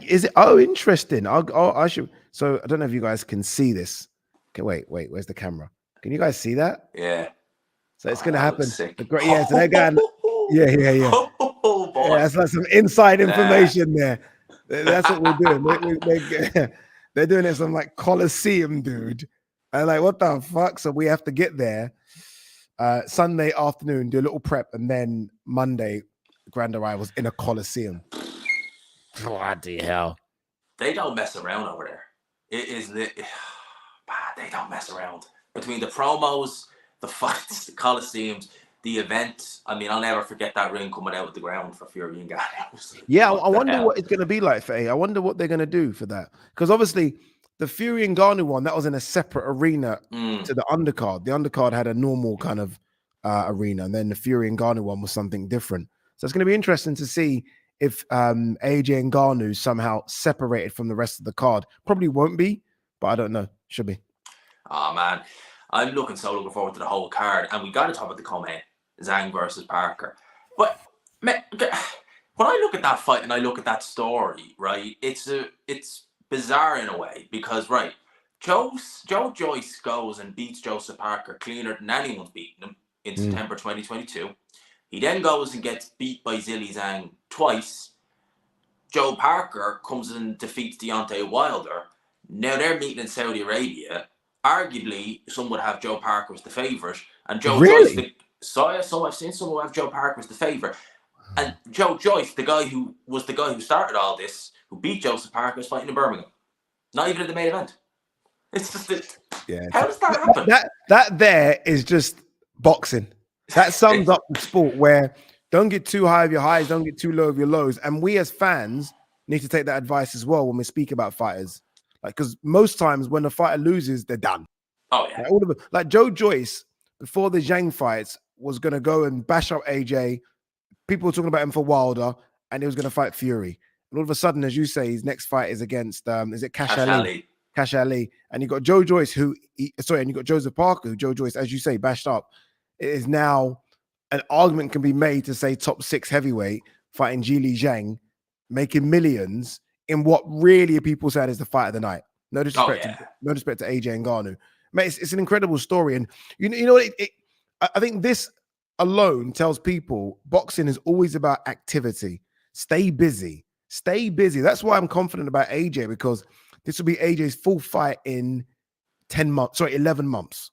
Is it? Oh, interesting. I should. So I don't know if you guys can see this. Okay, wait. Where's the camera? Can you guys see that? Yeah. So it's going to happen. Yeah, so they're going. Yeah. Oh, boy. Yeah, that's like some inside information there. That's what we're doing. They're doing it some like Coliseum, dude. And like, what the fuck? So we have to get there Sunday afternoon, do a little prep, and then Monday, Grand Arrivals in a Coliseum. Bloody hell. They don't mess around over there. It is lit. They don't mess around. Between the promos, the fights, the Coliseums, the event. I mean, I'll never forget that ring coming out of the ground for Fury and Ngannou. Yeah, I wonder what it's going to be like for A. I wonder what they're going to do for that. Because obviously, the Fury and Ngannou one, that was in a separate arena to the undercard. The undercard had a normal kind of arena, and then the Fury and Ngannou one was something different. So it's going to be interesting to see if AJ and Ngannou somehow separated from the rest of the card. Probably won't be, but I don't know. Should be. Oh, man. I'm looking forward to the whole card. And we got to talk about the Gman, Zhang versus Parker. But man, when I look at that fight and I look at that story, right, it's bizarre in a way because Joe Joyce goes and beats Joseph Parker cleaner than anyone's beaten him in September 2022. He then goes and gets beat by Zhilei Zhang twice. Joe Parker comes and defeats Deontay Wilder. Now they're meeting in Saudi Arabia. Arguably, some would have Joe Parker as the favourite, and Joe Joyce. So I've seen someone have Joe Parker as the favourite, and Joe Joyce, the guy who started all this, who beat Joseph Parker, is fighting in Birmingham. Not even in the main event. It's just how does that happen? That there is just boxing. That sums up the sport where don't get too high of your highs, don't get too low of your lows. And we as fans need to take that advice as well when we speak about fighters. Like, because most times when a fighter loses, they're done. Oh yeah. Like Joe Joyce, before the Zhang fights, was going to go and bash up AJ. People were talking about him for Wilder, and he was going to fight Fury. And all of a sudden, as you say, his next fight is against, is it Cash Ali? Cash Ali. And you got Joe Joyce, and you got Joseph Parker, who Joe Joyce, as you say, bashed up. It is now an argument can be made to say top 6 heavyweight fighting Zhilei Zhang, making millions in what really people said is the fight of the night. No disrespect, no disrespect to AJ and Ngannou. Mate, it's an incredible story. And you know what? I think this alone tells people boxing is always about activity. Stay busy. Stay busy. That's why I'm confident about AJ, because this will be AJ's full fight in 11 months.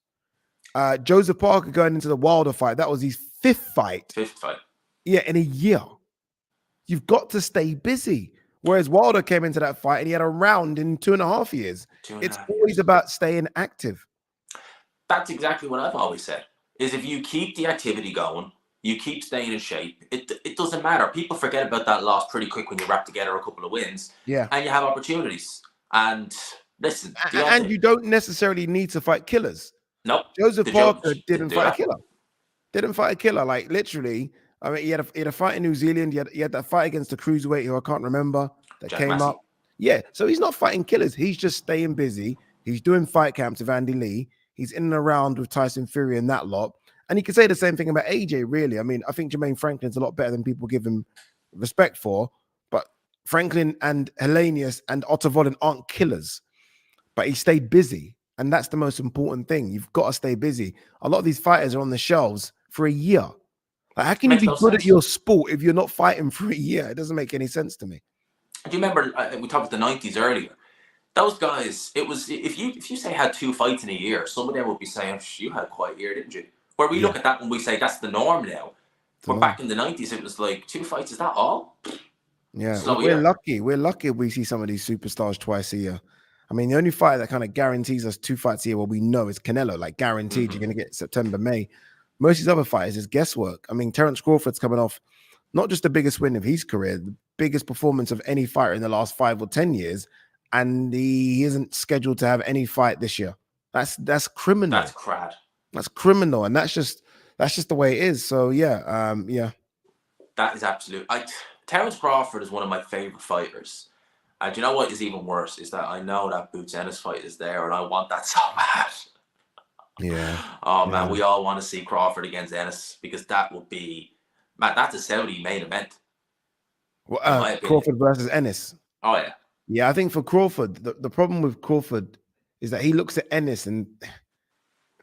Joseph Parker going into the Wilder fight, that was his fifth fight. Yeah, in a year. You've got to stay busy. Whereas Wilder came into that fight and he had a round in 2.5 years. It's always about staying active. That's exactly what I've always said, is if you keep the activity going, you keep staying in shape, it doesn't matter. People forget about that loss pretty quick when you wrap together a couple of wins. Yeah. And you have opportunities. And listen. And you don't necessarily need to fight killers. Nope. Joseph Parker didn't fight a killer. Didn't fight a killer. Like, literally, I mean, he had a fight in New Zealand. He had that fight against the cruiserweight who I can't remember that came up. Yeah, so he's not fighting killers. He's just staying busy. He's doing fight camps with Andy Lee. He's in and around with Tyson Fury and that lot. And you can say the same thing about AJ, really. I mean, I think Jermaine Franklin's a lot better than people give him respect for. But Franklin and Helenius and Otto Vollen aren't killers. But he stayed busy. And that's the most important thing. You've got to stay busy. A lot of these fighters are on the shelves for a year. Like, how can you be good at your sport if you're not fighting for a year? It doesn't make any sense to me. Do you remember, we talked about the 90s earlier? Those guys, it was, if you say had 2 fights in a year, some of them would be saying, you had a quiet year, didn't you? Where we look at that and we say that's the norm now. But back in the 90s, it was like 2 fights, is that all? Yeah, we're lucky. We're lucky we see some of these superstars twice a year. I mean, the only fight that kind of guarantees us 2 fights a year, we know is Canelo, like guaranteed you're going to get September, May. Most of these other fighters is guesswork. I mean, Terence Crawford's coming off not just the biggest win of his career, the biggest performance of any fighter in the last 5 or 10 years, and he isn't scheduled to have any fight this year. That's criminal. That's crad. That's criminal, and that's just the way it is. So yeah. That is absolute. Terence Crawford is one of my favorite fighters. And you know what is even worse is that I know that Boots Ennis fight is there, and I want that so bad. Yeah. Oh man, we all want to see Crawford against Ennis, because that would be, man, that's a Saudi main event. Well, Crawford versus Ennis. Oh yeah. Yeah, I think for Crawford, the problem with Crawford is that he looks at Ennis, and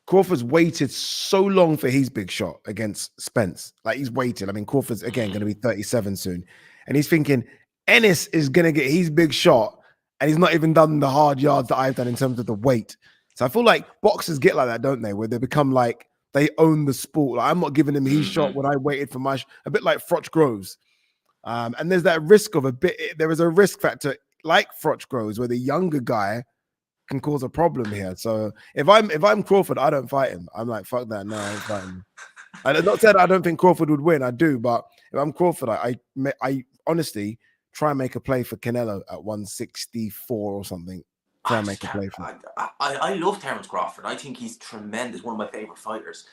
Crawford's waited so long for his big shot against Spence. Like, he's waited. I mean, Crawford's again going to be 37 soon, and he's thinking Ennis is going to get his big shot, and he's not even done the hard yards that I've done in terms of the weight. So I feel like boxers get like that, don't they? Where they become like they own the sport. Like, I'm not giving him his shot when I waited for my a bit like Froch Groves. And there's that risk of there is a risk factor like Froch Groves where the younger guy can cause a problem here. So if I'm Crawford, I don't fight him. I'm like, fuck that. No, I ain't fighting him. I'm not saying I don't think Crawford would win. I do, but if I'm Crawford, I honestly try and make a play for Canelo at 164 or something. Try and make a play for him. I love Terence Crawford. I think he's tremendous. One of my favorite fighters.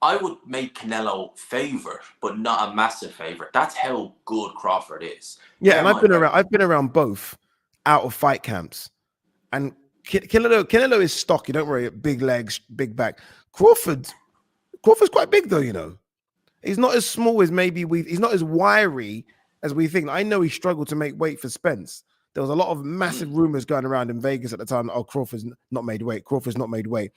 I would make Canelo favorite, but not a massive favorite. That's how good Crawford is. Yeah, and I've been around both out of fight camps. And Canelo is stocky. Don't worry, big legs, big back. Crawford's quite big though, you know. He's not as small as maybe he's not as wiry as we think. I know he struggled to make weight for Spence. there was a lot of massive rumors going around in Vegas at the time. Oh, Crawford's not made weight. Crawford's not made weight.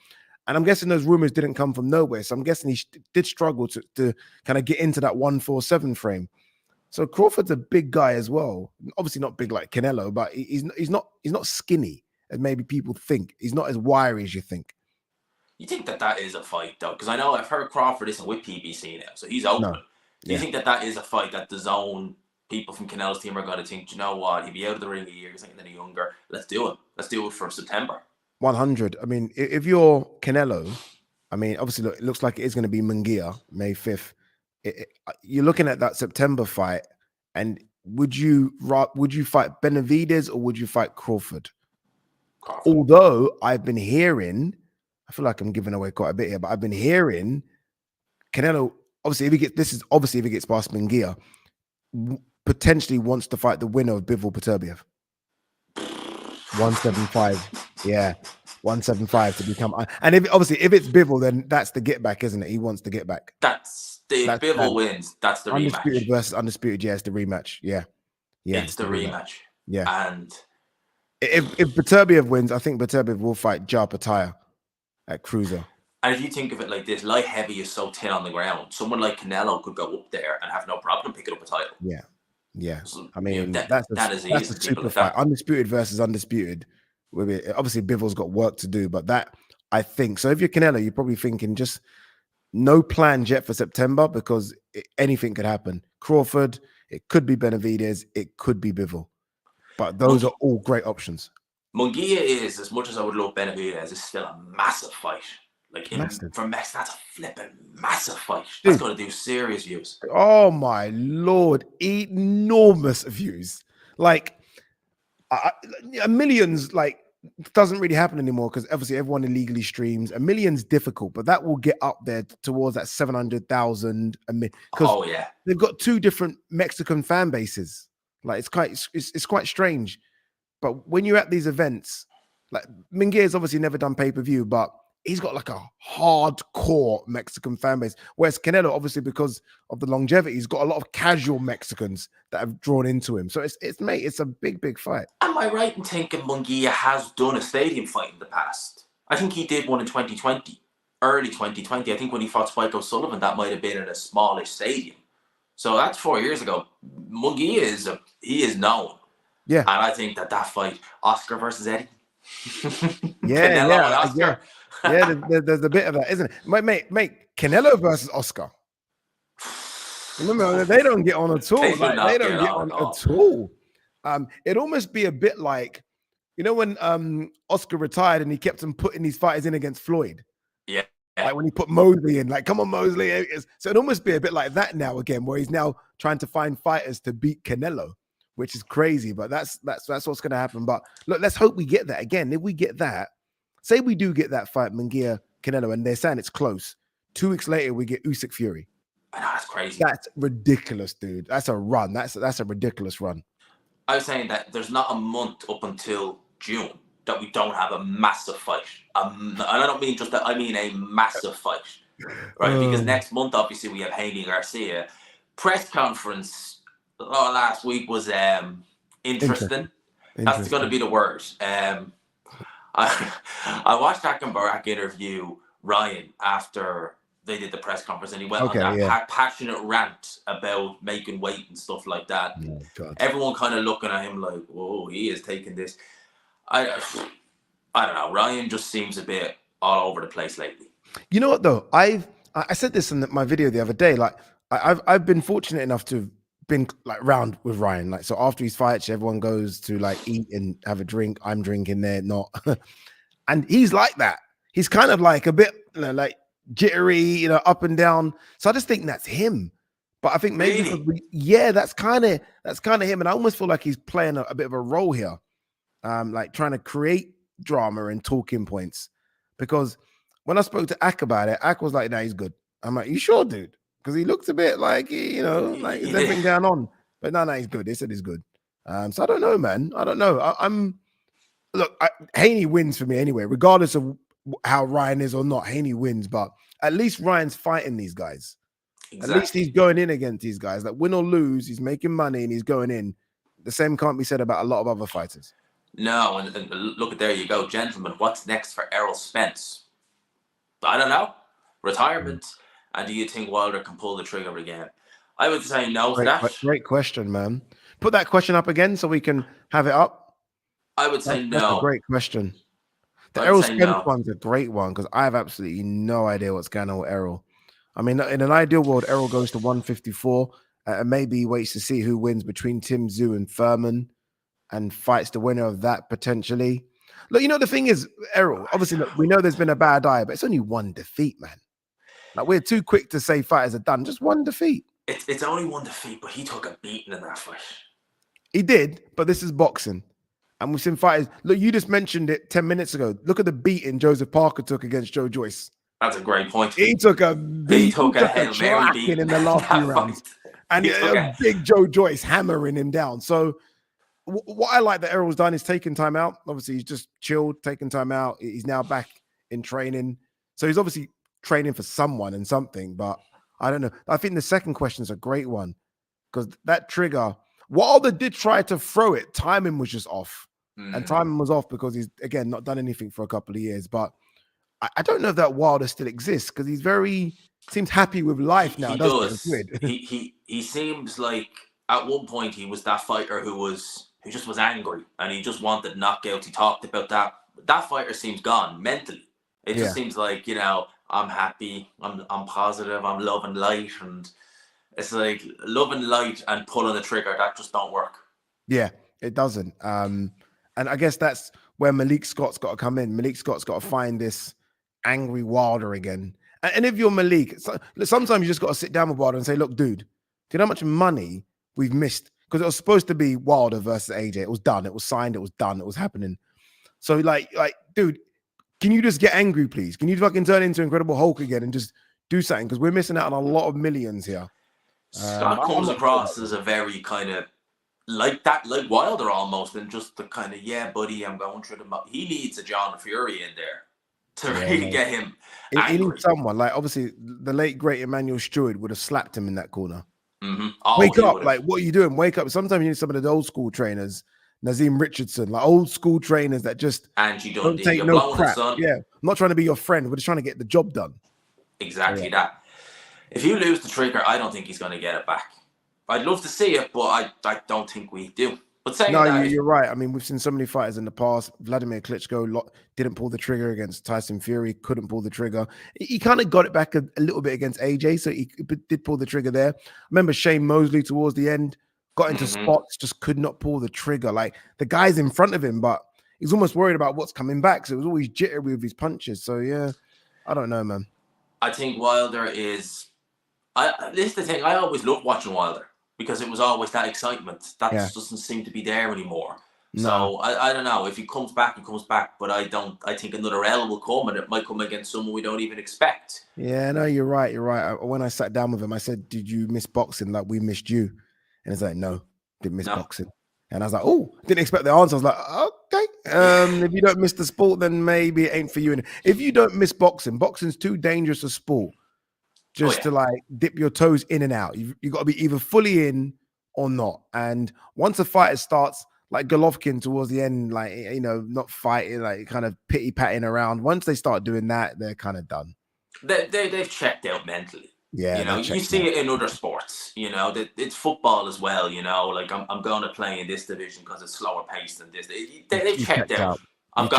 And I'm guessing those rumors didn't come from nowhere. So I'm guessing he did struggle to kind of get into that 147 frame. So Crawford's a big guy as well. Obviously not big like Canelo, but he's not skinny as maybe people think. He's not as wiry as you think. You think that is a fight, though? Because I know I've heard Crawford isn't with PBC now, so he's open. No. Do you think that is a fight that the zone people from Canelo's team are going to think, you know what, he'll be out of the ring a year, he's getting any younger. Let's do it. Let's do it for September. 100. I mean, if you're Canelo, I mean, obviously, look, it looks like it is going to be Munguia, May 5th. You're looking at that September fight, and would you fight Benavidez or would you fight Crawford? Although I've been hearing, I feel like I'm giving away quite a bit here, but I've been hearing Canelo, obviously, if he gets past Munguia, potentially wants to fight the winner of Bivol Beterbiev. 175. Yeah. 175 to become. And if it's Bivol, then that's the get back, isn't it? He wants to get back. If Bivol wins, that's the undisputed rematch. Versus undisputed. Yeah, it's the rematch. Yeah. It's the rematch. Yeah. And if Beterbiev wins, I think Beterbiev will fight Ja Pataya at cruiser. And if you think of it like this, light heavy is so thin on the ground. Someone like Canelo could go up there and have no problem picking up a title. Yeah. Yeah. So, I mean, that's a super fight. Undisputed versus undisputed. Obviously, Bivol's got work to do, but that, I think, so if you're Canelo, you're probably thinking just no plans yet for September because anything could happen. Crawford, it could be Benavidez, it could be Bivol. But those are all great options. Munguia is, as much as I would love Benavidez, is still a massive fight. Like for Mex, that's a flipping massive fight. That's going to do serious views. Oh my Lord, enormous views. Like millions. Like doesn't really happen anymore because obviously everyone illegally streams. A million's difficult, but that will get up there towards that 700,000 a minute. Oh yeah, they've got two different Mexican fan bases. Like it's quite strange. But when you're at these events, like Munguia's obviously never done pay-per-view, but he's got like a hardcore Mexican fan base. Whereas Canelo, obviously, because of the longevity, he's got a lot of casual Mexicans that have drawn into him. So it's a big fight. Am I right in thinking Munguia has done a stadium fight in the past? I think he did one in 2020, early 2020. I think when he fought Spike O'Sullivan, that might have been in a smallish stadium. So that's 4 years ago. Munguia is known. Yeah. And I think that fight, Oscar versus Eddie. Yeah, there's a bit of that, isn't it? Mate, Canelo versus Oscar. Remember, they don't get on at all. They don't get on at all. It'd almost be a bit like, you know, when Oscar retired and he kept on putting these fighters in against Floyd. Yeah. Like when he put Mosley in, like, come on, Mosley. So it'd almost be a bit like that now again, where he's now trying to find fighters to beat Canelo, which is crazy, but that's what's going to happen. But look, let's hope we get that again. If we get that, say we do get that fight, Munguia, Canelo, and they're saying it's close. 2 weeks later, we get Usyk Fury. I know, that's crazy. That's ridiculous, dude. That's a run. That's a ridiculous run. I was saying that there's not a month up until June that we don't have a massive fight. And I don't mean just that, I mean a massive fight. Right? Because next month, obviously, we have Haney Garcia. Press conference last week was interesting. That's going to be the word. I watched Akin Barak interview Ryan after they did the press conference, and he went on that passionate rant about making weight and stuff like that. Oh, everyone kind of looking at him like, "Whoa, he is taking this." I don't know. Ryan just seems a bit all over the place lately. You know what though? I said this in my video the other day. Like I've been fortunate enough to have been like round with Ryan. Like so after his fights, everyone goes to like eat and have a drink. I'm drinking there, not. And he's like that. He's kind of like a bit like jittery, up and down. So I just think that's him. But I think maybe that's kind of him. And I almost feel like he's playing a bit of a role here, like trying to create drama and talking points. Because when I spoke to Ak about it, Ak was like, "No, he's good." I'm like, "You sure, dude?" Because he looks a bit like like is everything going on? But no, he's good. They said he's good. So I don't know, man. I don't know. Look, Haney wins for me anyway, regardless of how Ryan is or not. Haney wins, but at least Ryan's fighting these guys. Exactly. At least he's going in against these guys. Like win or lose, he's making money and he's going in. the same can't be said about a lot of other fighters. No, and look at there you go, gentlemen. What's next for Errol Spence? I don't know. Retirement. And do you think Wilder can pull the trigger again? I would say no to that. Great question, man. Put that question up again so we can have it up. I would say That's no. a great question. The I'd Errol say Spence no. one's a great one because I have absolutely no idea what's going on with Errol. I mean, in an ideal world, Errol goes to 154 and maybe he waits to see who wins between Tim Tszyu and Furman and fights the winner of that potentially. Look, you know, the thing is, Errol, obviously, look, we know there's been a bad eye, but it's only one defeat, man. Like, we're too quick to say fighters are done. Just one defeat. It's only one defeat, but he took a beating in that fight. He did, but this is boxing. And we've seen fighters. Look, you just mentioned it 10 minutes ago. Look at the beating Joseph Parker took against Joe Joyce. That's a great point. He took a beat. He took a Hail Mary beating in the last few rounds. And a big Joe Joyce hammering him down. So what I like that Errol's done is taking time out. Obviously, he's just chilled, taking time out. He's now back in training. So he's obviously training for someone and something, but I don't know. I think the second question is a great one because that trigger, Wilder did try to throw it. Timing was just off. And timing was off because he's, again, not done anything for a couple of years. But I don't know if that Wilder still exists because he's seems happy with life now. He does. He seems like at one point he was that fighter who just was angry and he just wanted knockouts. He talked about that. That fighter seems gone mentally. It just seems like, you know, I'm happy, I'm positive, I'm loving light, and it's like loving light and pulling the trigger, that just don't work. Yeah, it doesn't. And I guess that's where Malik Scott's got to come in. Malik Scott's got to find this angry Wilder again. And if you're Malik, sometimes you just got to sit down with Wilder and say, look, dude, do you know how much money we've missed? Because it was supposed to be Wilder versus AJ. It was done. It was signed. It was done. It was happening. So like, dude, can you just get angry, please? Can you fucking turn into Incredible Hulk again and just do something? Because we're missing out on a lot of millions here. Scott comes across as a very kind of like Wilder almost, and just the kind of, yeah, buddy, I'm going through he needs a John Fury in there to really get him angry. He needs someone. Like, obviously, the late, great Emmanuel Stewart would have slapped him in that corner. Wake up. Like, what are you doing? Wake up. Sometimes you need some of the old school trainers, Nazim Richardson, like old school trainers that just don't take no crap. Yeah, I'm not trying to be your friend. We're just trying to get the job done. Exactly that. If you lose the trigger, I don't think he's going to get it back. I'd love to see it, but I don't think we do. But saying that, you're right. I mean, we've seen so many fighters in the past. Vladimir Klitschko didn't pull the trigger against Tyson Fury, couldn't pull the trigger. He kind of got it back a little bit against AJ, so he did pull the trigger there. Remember Shane Mosley towards the end, got into spots, just could not pull the trigger. Like, the guy's in front of him, but he's almost worried about what's coming back. So it was always jittery with his punches. So, yeah, I don't know, man. I think Wilder is... this is the thing. I always loved watching Wilder, because it was always that excitement. That doesn't seem to be there anymore. No. So I don't know. If he comes back, he comes back. But I think another L will come, and it might come against someone we don't even expect. Yeah, no, you're right. You're right. When I sat down with him, I said, did you miss boxing like we missed you? And he's like, no, didn't miss boxing. And I was like, oh, didn't expect the answer. I was like, okay. If you don't miss the sport, then maybe it ain't for you. And if you don't miss boxing, boxing's too dangerous a sport just to like dip your toes in and out. You've got to be either fully in or not. And once a fighter starts, like Golovkin towards the end, like, you know, not fighting, like kind of pity-patting around, once they start doing that, they're kind of done. They've checked out mentally. Yeah, you know, you see it in other sports. You know, it's football as well. You know, like I'm going to play in this division because it's slower paced than this. They've checked out. I'm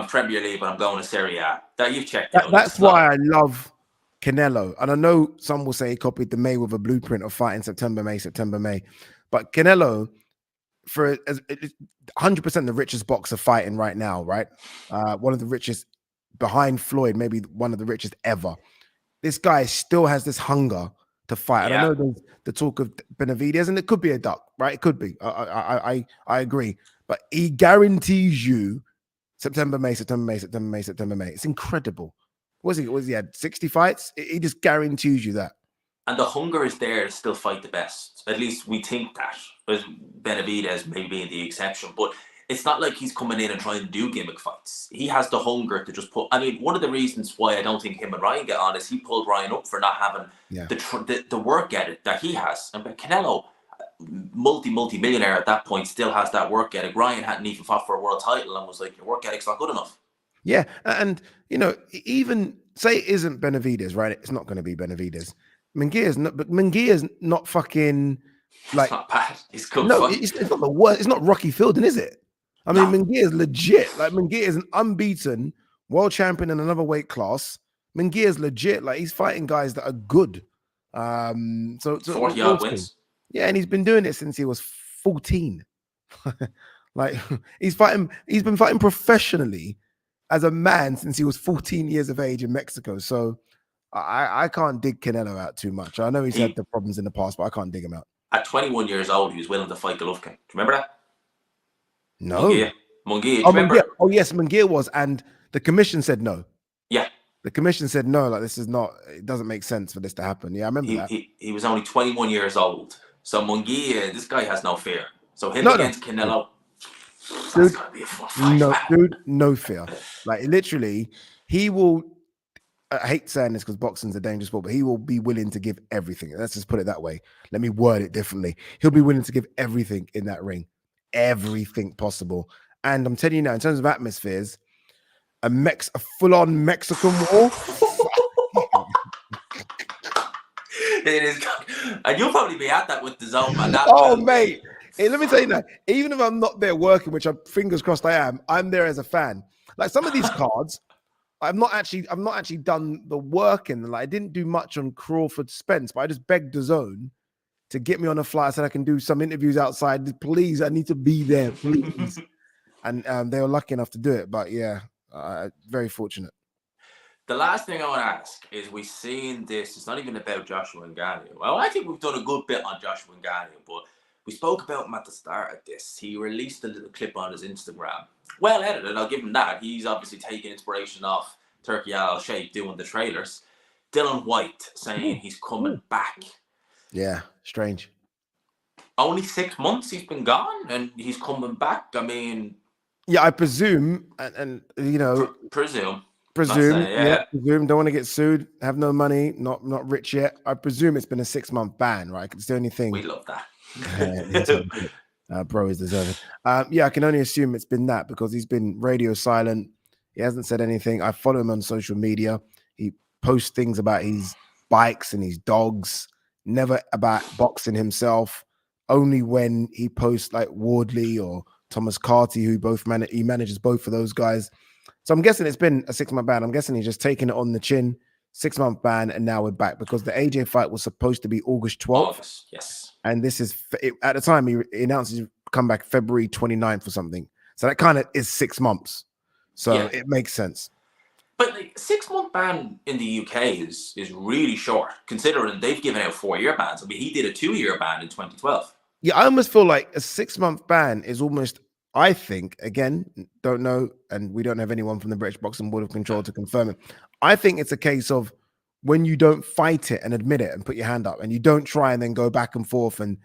Premier League, but I'm going to Serie A. You've checked out. That's why I love Canelo. And I know some will say he copied the Mayweather blueprint of fighting September, May. But Canelo, for 100% the richest boxer fighting right now, right? One of the richest behind Floyd, maybe one of the richest ever. This guy still has this hunger to fight. And I know there's the talk of Benavidez, and it could be a duck, right? It could be. I agree. But he guarantees you September, May. It's incredible. Was he had 60 fights? He just guarantees you that. And the hunger is there to still fight the best. At least we think that. Whereas Benavidez may be the exception. But it's not like he's coming in and trying to do gimmick fights. He has the hunger to just put... I mean, one of the reasons why I don't think him and Ryan get on is he pulled Ryan up for not having the work ethic that he has. And Canelo, multi-millionaire at that point, still has that work ethic. Ryan hadn't even fought for a world title and was like, your work ethic's not good enough. Yeah, and even say it isn't Benavidez, right? It's not going to be Benavidez. Munguia's not fucking like. It's not bad. He's good No, fight. it's not the worst. It's not Rocky Fielding, is it? I mean, No. Munguia is legit. Like Munguia is an unbeaten world champion in another weight class. Munguia is legit. Like he's fighting guys that are good. So 40 we'll odd see. wins. Yeah, and he's been doing it since he was 14. Like he's been fighting professionally as a man since he was 14 years of age in Mexico. So I can't dig Canelo out too much. I know he's had the problems in the past, but I can't dig him out. At 21 years old, he was willing to fight Golovkin. Do you remember that? No. Munguia. Do you remember? Munguia. Oh, yes, Munguia was. And the commission said no. Yeah. The commission said no, like this is not, it doesn't make sense for this to happen. Yeah, I remember that. He was only 21 years old. So Munguia, this guy has no fear. So him against Canelo, that's gotta be a fun fight. No, dude, no fear. Like literally, he will. I hate saying this because boxing's a dangerous sport, but he will be willing to give everything. Let's just put it that way. Let me word it differently. He'll be willing to give everything in that ring, everything possible. And I'm telling you now, in terms of atmospheres, a full-on Mexican war. It is, and you'll probably be at that with the zone, man. Mate. Hey, let me tell you that. Even if I'm not there working, which I'm fingers crossed I am, I'm there as a fan. Like some of these cards. I've not actually done the work in. Like I didn't do much on Crawford Spence, but I just begged the zone to get me on a flight. I said I can do some interviews outside. Please, I need to be there, please. And they were lucky enough to do it. But yeah, very fortunate. The last thing I want to ask is we've seen this. It's not even about Joshua Ngannou. Well, I think we've done a good bit on Joshua Ngannou, but we spoke about him at the start of this. He released a little clip on his Instagram. Well edited, I'll give him that. He's obviously taking inspiration off Turkey Al Sheikh doing the trailers. Dillian Whyte saying he's coming back. Yeah, strange. Only 6 months he's been gone and he's coming back. I mean... Yeah, I presume, and presume. Yeah, presume. Don't want to get sued. Have no money. Not rich yet. I presume it's been a 6-month ban, right? It's the only thing. We love that. Bro is deserving. Yeah, I can only assume it's been that because he's been radio silent. He hasn't said anything. I follow him on social media. He posts things about his bikes and his dogs, never about boxing himself. Only when he posts like Wardley or Thomas Carty, who he manages both of those guys. So I'm guessing it's been a 6-month ban. I'm guessing he's just taking it on the chin, 6-month ban, and now we're back because the AJ fight was supposed to be August 12th. August, yes. And this is, at the time, he announced his comeback February 29th or something. So that kind of is 6 months. So it makes sense. But like 6-month ban in the UK is really short, considering they've given out 4-year bans. I mean, he did a 2-year ban in 2012. Yeah, I almost feel like a 6-month ban is almost, I think, again, don't know, and we don't have anyone from the British Boxing Board of Control to confirm it. I think it's a case of when you don't fight it and admit it and put your hand up and you don't try and then go back and forth and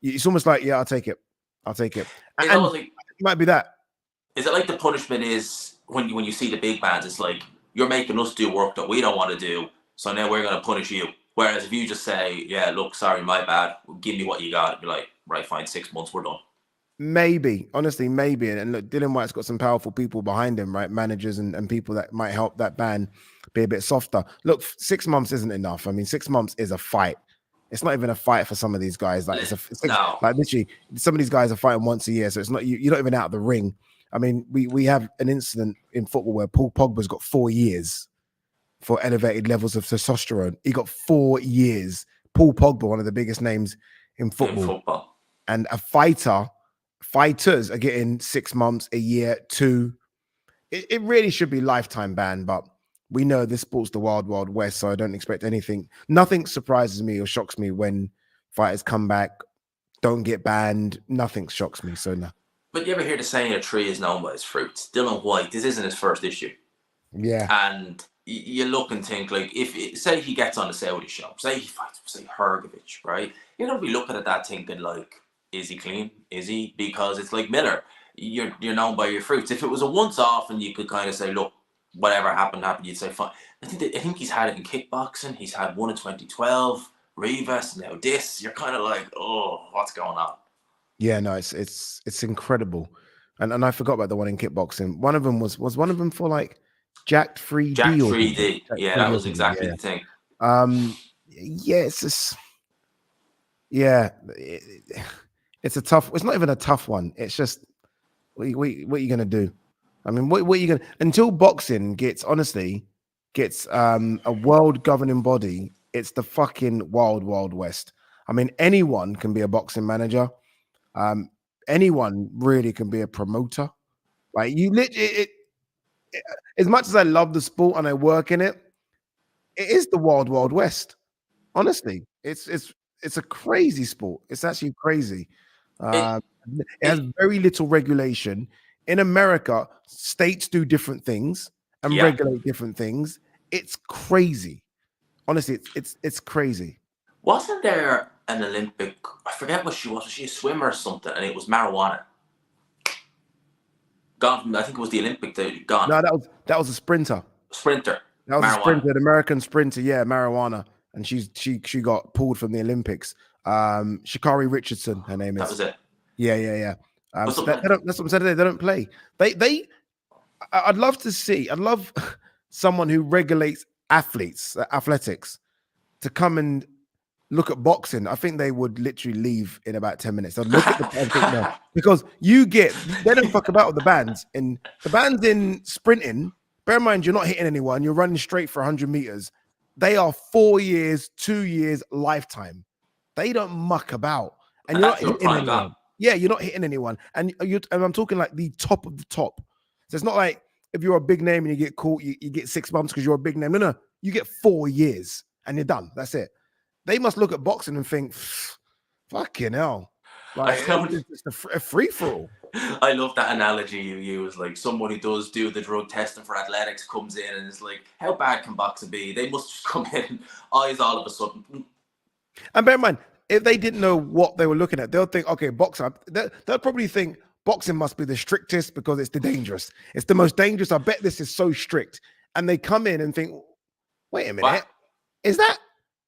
it's almost like, yeah, I'll take it. And it might be that. Is it like the punishment is when you see the big bans, it's like, you're making us do work that we don't want to do, so now we're going to punish you. Whereas if you just say, yeah, look, sorry, my bad, give me what you got, you're like, right, fine, 6 months, we're done. Maybe, honestly, maybe. And look, Dillian Whyte's got some powerful people behind him, right? Managers and people that might help that ban be a bit softer. Look, 6 months isn't enough. I mean, 6 months is a fight. It's not even a fight for some of these guys. Like like literally, some of these guys are fighting once a year, so it's not you're not even out of the ring. I mean, we have an incident in football where Paul Pogba's got 4 years for elevated levels of testosterone. He got 4 years. Paul Pogba, one of the biggest names in football. And fighters are getting 6 months, a year, 2. It really should be lifetime ban, but we know this sport's the wild, wild west, so I don't expect anything. Nothing surprises me or shocks me when fighters come back, don't get banned. Nothing shocks me, so no. But you ever hear the saying a tree is known by its fruits? Dillian Whyte, this isn't his first issue. Yeah. And you look and think, like, say he gets on the Saudi show, say he fights, say Hrgovic, right? You're going to be looking at that thinking, like, is he clean? Is he? Because it's like Miller. You're known by your fruits. If it was a once-off and you could kind of say, look, whatever happened, you'd say, fine. I think he's had it in kickboxing. He's had one in 2012. Rivas, now this, you're kind of like, oh, what's going on? Yeah, no, it's incredible. And I forgot about the one in kickboxing. One of them was one of them for like Jacked 3D Jack or something. 3D. Jacked Yeah, that 3D or was something. exactly Yeah. the thing. Yeah, it's just yeah, it's a tough. It's not even a tough one. It's just what are you gonna do? I mean, what are you gonna until boxing gets a world governing body? It's the fucking wild west. I mean, anyone can be a boxing manager. Um, anyone really can be a promoter. Like you, as much as I love the sport and I work in it, it is the wild west. Honestly, it's a crazy sport. It's actually crazy. It, Um, it has it, very little regulation. In America, states do different things and yeah. regulate different things. It's crazy. Honestly, it's crazy. Wasn't there an Olympic, I forget what she was she a swimmer or something, and it was marijuana? Gone from, I think it was the Olympic, gone. No, that was a sprinter. Sprinter, That was a marijuana. sprinter, an American sprinter. Yeah, marijuana, and she got pulled from the Olympics. Shikari Richardson, her name That is. was it. Yeah. But So something like, that's what I'm saying. They don't play. I'd love to see. I'd love someone who regulates athletics, to come and look at boxing. I think they would literally leave in about 10 minutes. They'd look at the and think no, because they don't fuck about with the bands. In the bands in sprinting, bear in mind you're not hitting anyone. You're running straight for 100 meters. They are 4 years, 2 years, lifetime. They don't muck about, and and you're not that's your hitting prime gone. anyone. Yeah, you're not hitting anyone, and I'm talking like the top of the top. So it's not like if you're a big name and you get caught, you get 6 months because you're a big name. No, you get 4 years and you're done. That's it. They must look at boxing and think, fucking hell, I like don't. it's a free for all. I love that analogy you use. Like someone who does do the drug testing for athletics comes in and is like, "How bad can boxing be?" They must just come in, eyes all of a sudden. And bear in mind, if they didn't know what they were looking at, they'll think, okay, boxing. They'll probably think boxing must be the strictest because it's the dangerous. It's the most dangerous. I bet this is so strict. And they come in and think, wait a minute, What? is that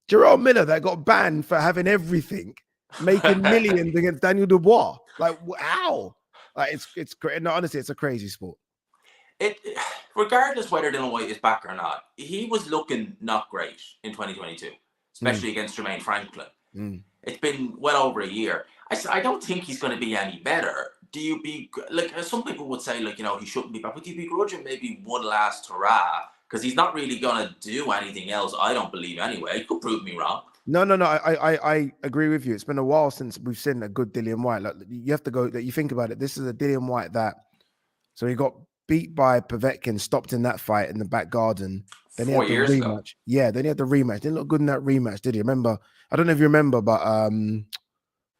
Gerard Miller that got banned for having everything, making millions against Daniel Dubois? Like, how? Like, it's great. No, honestly, it's a crazy sport. It, regardless whether Dillian Whyte is back or not, he was looking not great in 2022, especially against Jermaine Franklin. It's been well over a year. I don't think he's going to be any better. Do you be like some people would say, like, you know, he shouldn't be back, but do you begrudge him maybe one last hurrah? Because he's not really going to do anything else, I don't believe anyway. He could prove me wrong. No. I agree with you. It's been a while since we've seen a good Dillian Whyte. Like, you have to go. That you think about it. This is a Dillian Whyte so he got beat by Povetkin, stopped in that fight in the back garden. Then he had the 4 years rematch. ago. Yeah, then he had the rematch. Didn't look good in that rematch, did he? Remember? I don't know if you remember, but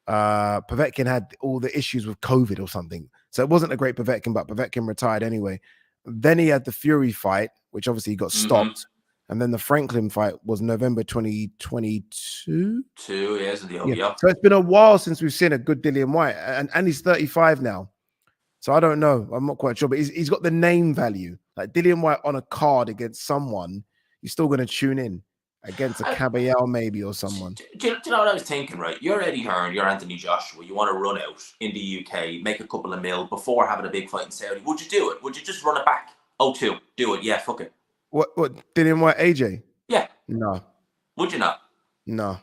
Povetkin had all the issues with COVID or something. So it wasn't a great Povetkin, but Povetkin retired anyway. Then he had the Fury fight, which obviously he got stopped. And then the Franklin fight was November 2022. 2 years in the OVO. So it's been a while since we've seen a good Dillian Whyte, and he's 35 now. So I don't know. I'm not quite sure, but he's got the name value. Like Dillian Whyte on a card against someone, you're still going to tune in against a Caballero maybe or someone. Do you know what I was thinking, right? You're Eddie Hearn, you're Anthony Joshua. You want to run out in the UK, make a couple of mil before having a big fight in Saudi. Would you do it? Would you just run it back? 0-2, do it. Yeah, fuck it. What Dillian Whyte, AJ? Yeah. No. Would you not? No,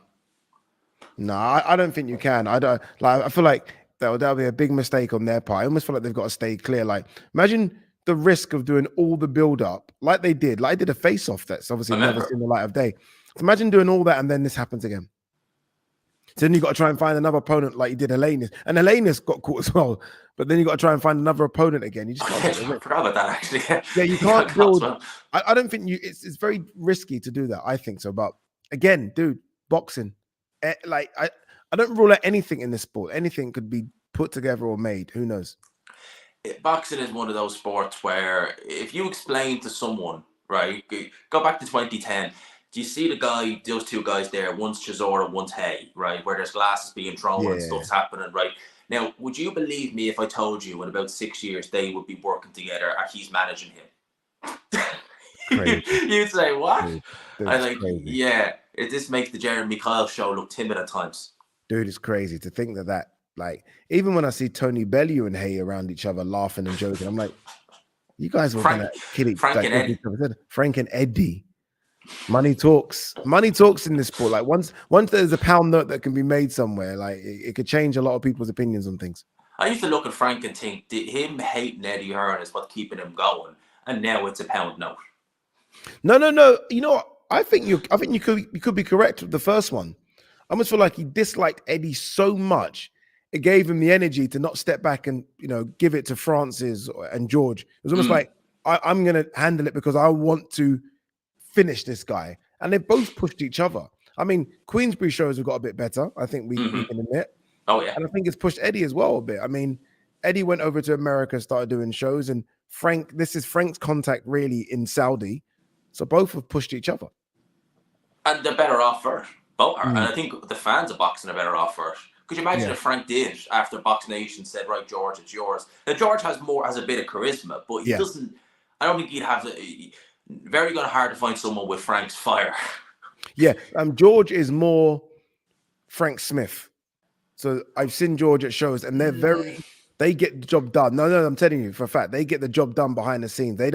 I don't think you can. I don't like. I feel like that'll be a big mistake on their part. I almost feel like they've got to stay clear. Like, imagine the risk of doing all the build up, like they did. Like I did a face off that's obviously never seen the light of day. So imagine doing all that and then this happens again. So then you got to try and find another opponent like you did Helenas, and Helenas got caught as well. But then you got to try and find another opponent again. You just I forgot about that actually. Yeah, you can't build. I don't think it's very risky to do that. I think so, but again, dude, boxing. Like I don't rule out anything in this sport. Anything could be put together or made. Who knows? Boxing is one of those sports where if you explain to someone, right, go back to 2010. Do you see those two guys there? One's Chisora, one's Hay, right? Where there's glasses being thrown and stuff's happening, right? Now, would you believe me if I told you in about 6 years they would be working together and he's managing him? You'd say, what? Dude, I like, crazy. yeah. This makes the Jeremy Kyle show look timid at times. Dude, it's crazy to think that like, even when I see Tony Bellew and Hay around each other laughing and joking, I'm like, you guys were gonna kill each other. Frank and Eddie. Money talks. Money talks in this sport. Like once there's a pound note that can be made somewhere, like it could change a lot of people's opinions on things. I used to look at Frank and think, him hating Eddie Hearn is what's keeping him going, and now it's a pound note. No. You know what? I think you could be correct with the first one. I almost feel like he disliked Eddie so much, it gave him the energy to not step back and give it to Francis and George. It was almost like I'm going to handle it because I want to finish this guy, and they both pushed each other. I mean, Queensberry shows have got a bit better. I think we can admit. Oh yeah, and I think it's pushed Eddie as well a bit. I mean, Eddie went over to America, started doing shows, and this is Frank's contact really in Saudi, so both have pushed each other. And they're better off for it. Both are. And I think the fans of boxing are better off for it. Could you imagine if Frank did after Box Nation said, "Right, George, it's yours"? Now George has a bit of charisma, but he doesn't. I don't think he'd have very hard to find someone with Frank's fire. Yeah, George is more Frank Smith. So I've seen George at shows, and they get the job done. No, I'm telling you for a fact, they get the job done behind the scenes. They're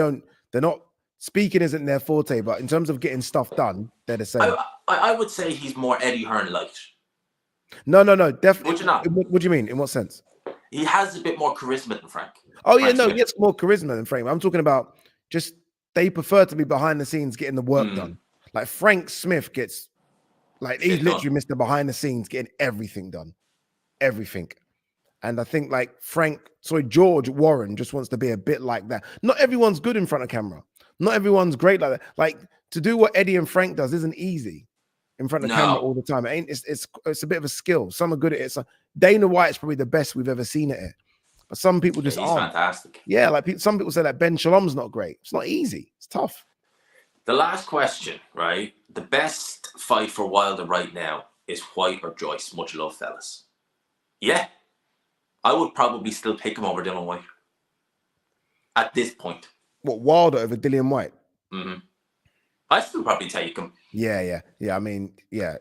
not speaking isn't their forte, but in terms of getting stuff done, they're the same. I would say he's more Eddie Hearn light. No, definitely. Would you not? What do you mean? In what sense? He has a bit more charisma than Frank. Oh yeah, no, he has more charisma than Frank. I'm talking about just they prefer to be behind the scenes getting the work done. Like Frank Smith gets, like he's literally Mr. Behind the scenes getting everything done. Everything. And I think like George Warren just wants to be a bit like that. Not everyone's good in front of camera. Not everyone's great like that. Like to do what Eddie and Frank does isn't easy in front of camera all the time. It's a bit of a skill. Some are good at it. So Dana White's probably the best we've ever seen at it. But some people just aren't. Fantastic. Yeah, like some people say that Ben Shalom's not great. It's not easy. It's tough. The last question, right? The best fight for Wilder right now is Whyte or Joyce. Much love, fellas. Yeah. I would probably still pick him over Dillian Whyte. At this point. What, Wilder over Dillian Whyte? I'd still probably take him. Yeah. I mean, yeah.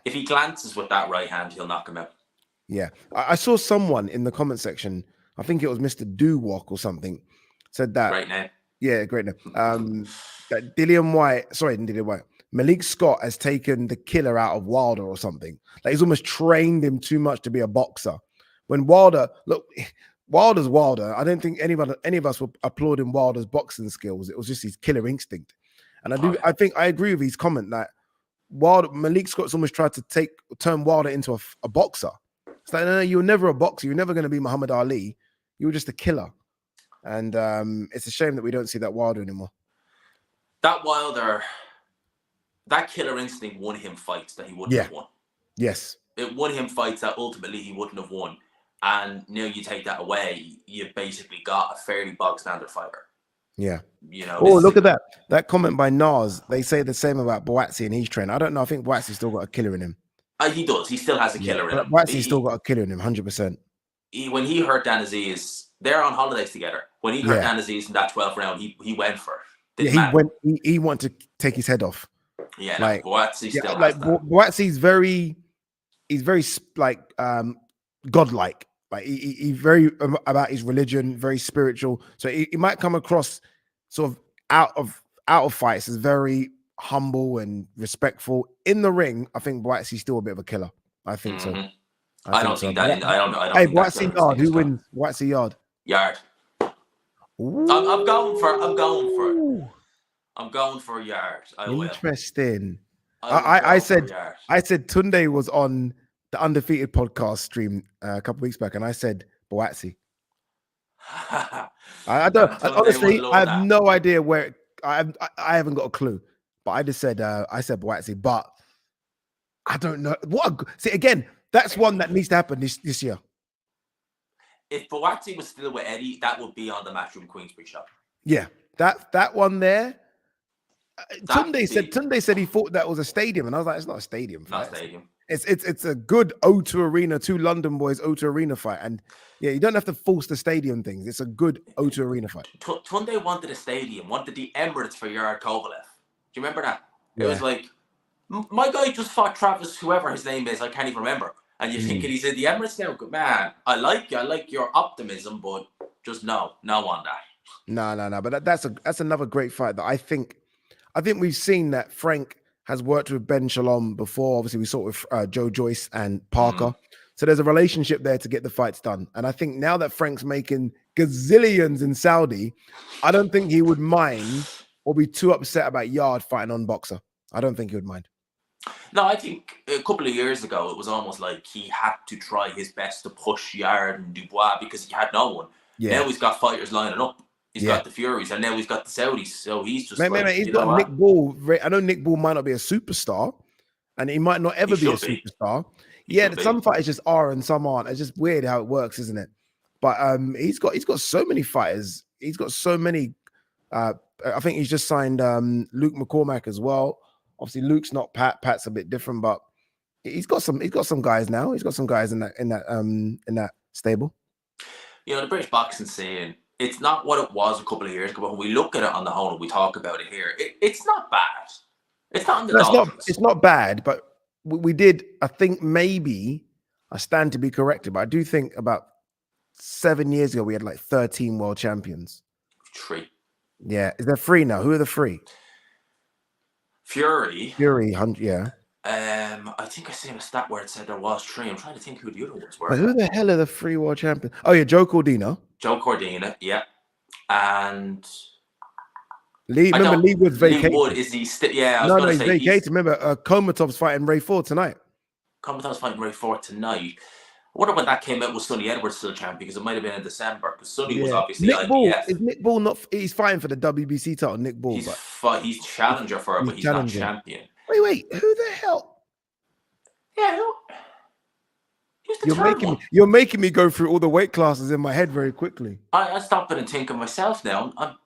If he glances with that right hand, he'll knock him out. Yeah. I saw someone in the comment section, I think it was Mr. Doo-Wok or something, said that. Great name. Yeah, great name. That Dillian Whyte, Malik Scott has taken the killer out of Wilder or something. Like he's almost trained him too much to be a boxer. When Wilder's Wilder. I don't think any of us were applauding Wilder's boxing skills. It was just his killer instinct. And I think I agree with his comment that Malik Scott's almost tried to turn Wilder into a boxer. It's like, no, you were never a boxer. You're never going to be Muhammad Ali. You were just a killer. And it's a shame that we don't see that Wilder anymore. That killer instinct won him fights that he wouldn't have won. Yes. It won him fights that ultimately he wouldn't have won. And now you take that away, you've basically got a fairly bog standard fighter. Yeah. Look at that. That comment by Nas. They say the same about Boatsi and he's trained. I don't know. I think Boatsi's still got a killer in him. He does. He still has a killer in him. Boatsi's still got a killer in him, 100%. When he hurt Dan Aziz, they're on holidays together. When he hurt Dan Aziz in that 12th round, he went for it. He wanted to take his head off. Yeah, like Boatsi still has that. Boatsi's very like godlike. Like he's very about his religion, very spiritual. So he might come across sort of out of fights as very humble and respectful. In the ring, I think Boatsi's still a bit of a killer. I think so. I don't think that. I don't. Hey, Boatsi Yard. Who wins? Boatsi Yard. Yard. I'm going for Yard. Interesting. I said Tunde was on the Undefeated podcast stream a couple of weeks back, and I said Boatsi. I don't honestly. I have no idea where. I haven't got a clue, but I just said I said Boatsi, but I don't know see again. That's one that needs to happen this year. If Boatsi was still with Eddie, that would be on the Matchroom Queensberry show. Yeah, that one there. Tunde said he thought that was a stadium, and I was like, it's not a stadium. Not a stadium. It's a good O2 Arena, two London boys O2 Arena fight, and yeah, you don't have to force the stadium things. It's a good O2 Arena fight. Tunde wanted a stadium, wanted the Emirates for Yard Kovalev. Do you remember that? It was like My guy just fought Travis, whoever his name is, I can't even remember. And you're thinking he's in the Emirates now. Good man, I like your optimism, but just no on that. No. But that's another great fight that I think we've seen that Frank has worked with Ben Shalom before. Obviously, we saw it with Joe Joyce and Parker. So there's a relationship there to get the fights done. And I think now that Frank's making gazillions in Saudi, I don't think he would mind or be too upset about Yard fighting on Boxer. I don't think he would mind. No, I think a couple of years ago, it was almost like he had to try his best to push Yard and Dubois because he had no one. Yeah. Now he's got fighters lining up. He's got the Furies, and now he's got the Saudis. So he's just he's got Nick Ball. I know Nick Ball might not be a superstar, and he might not ever be a superstar. Some fighters just are and some aren't. It's just weird how it works, isn't it? But he's got so many fighters. He's got so many. I think he's just signed Luke McCormack as well. Obviously, Luke's not Pat. Pat's a bit different, but he's got some guys now. He's got some guys in that stable. You know, the British boxing scene, it's not what it was a couple of years ago, but when we look at it on the whole and we talk about it here, it's not bad. It's not in the it's not bad, but we did, I think maybe, I stand to be corrected, but I do think about 7 years ago we had like 13 world champions. 3. Yeah. Is there 3 now? Who are the 3? Fury, 100, yeah. I think I seen a stat where it said there was 3. I'm trying to think who the other ones were. But who the hell are the 3 world champions? Oh yeah, Joe Cordina, yeah. And Lee Wood's vacated. Lee Wood, is he still? Yeah, I was going to say he's vacated. Remember, Komatov's fighting Ray Ford tonight. Komatov's fighting Ray Ford tonight. I wonder when that came out, was Sonny Edwards still champion? Because it might have been in December. Because Sonny was obviously Nick Ball. Is Nick Ball not? He's fighting for the WBC title. Nick Ball. He's challenger for it, but he's not champion. Wait. Who the hell? Yeah. You're making me go through all the weight classes in my head very quickly. I stopped and think of myself now. I'm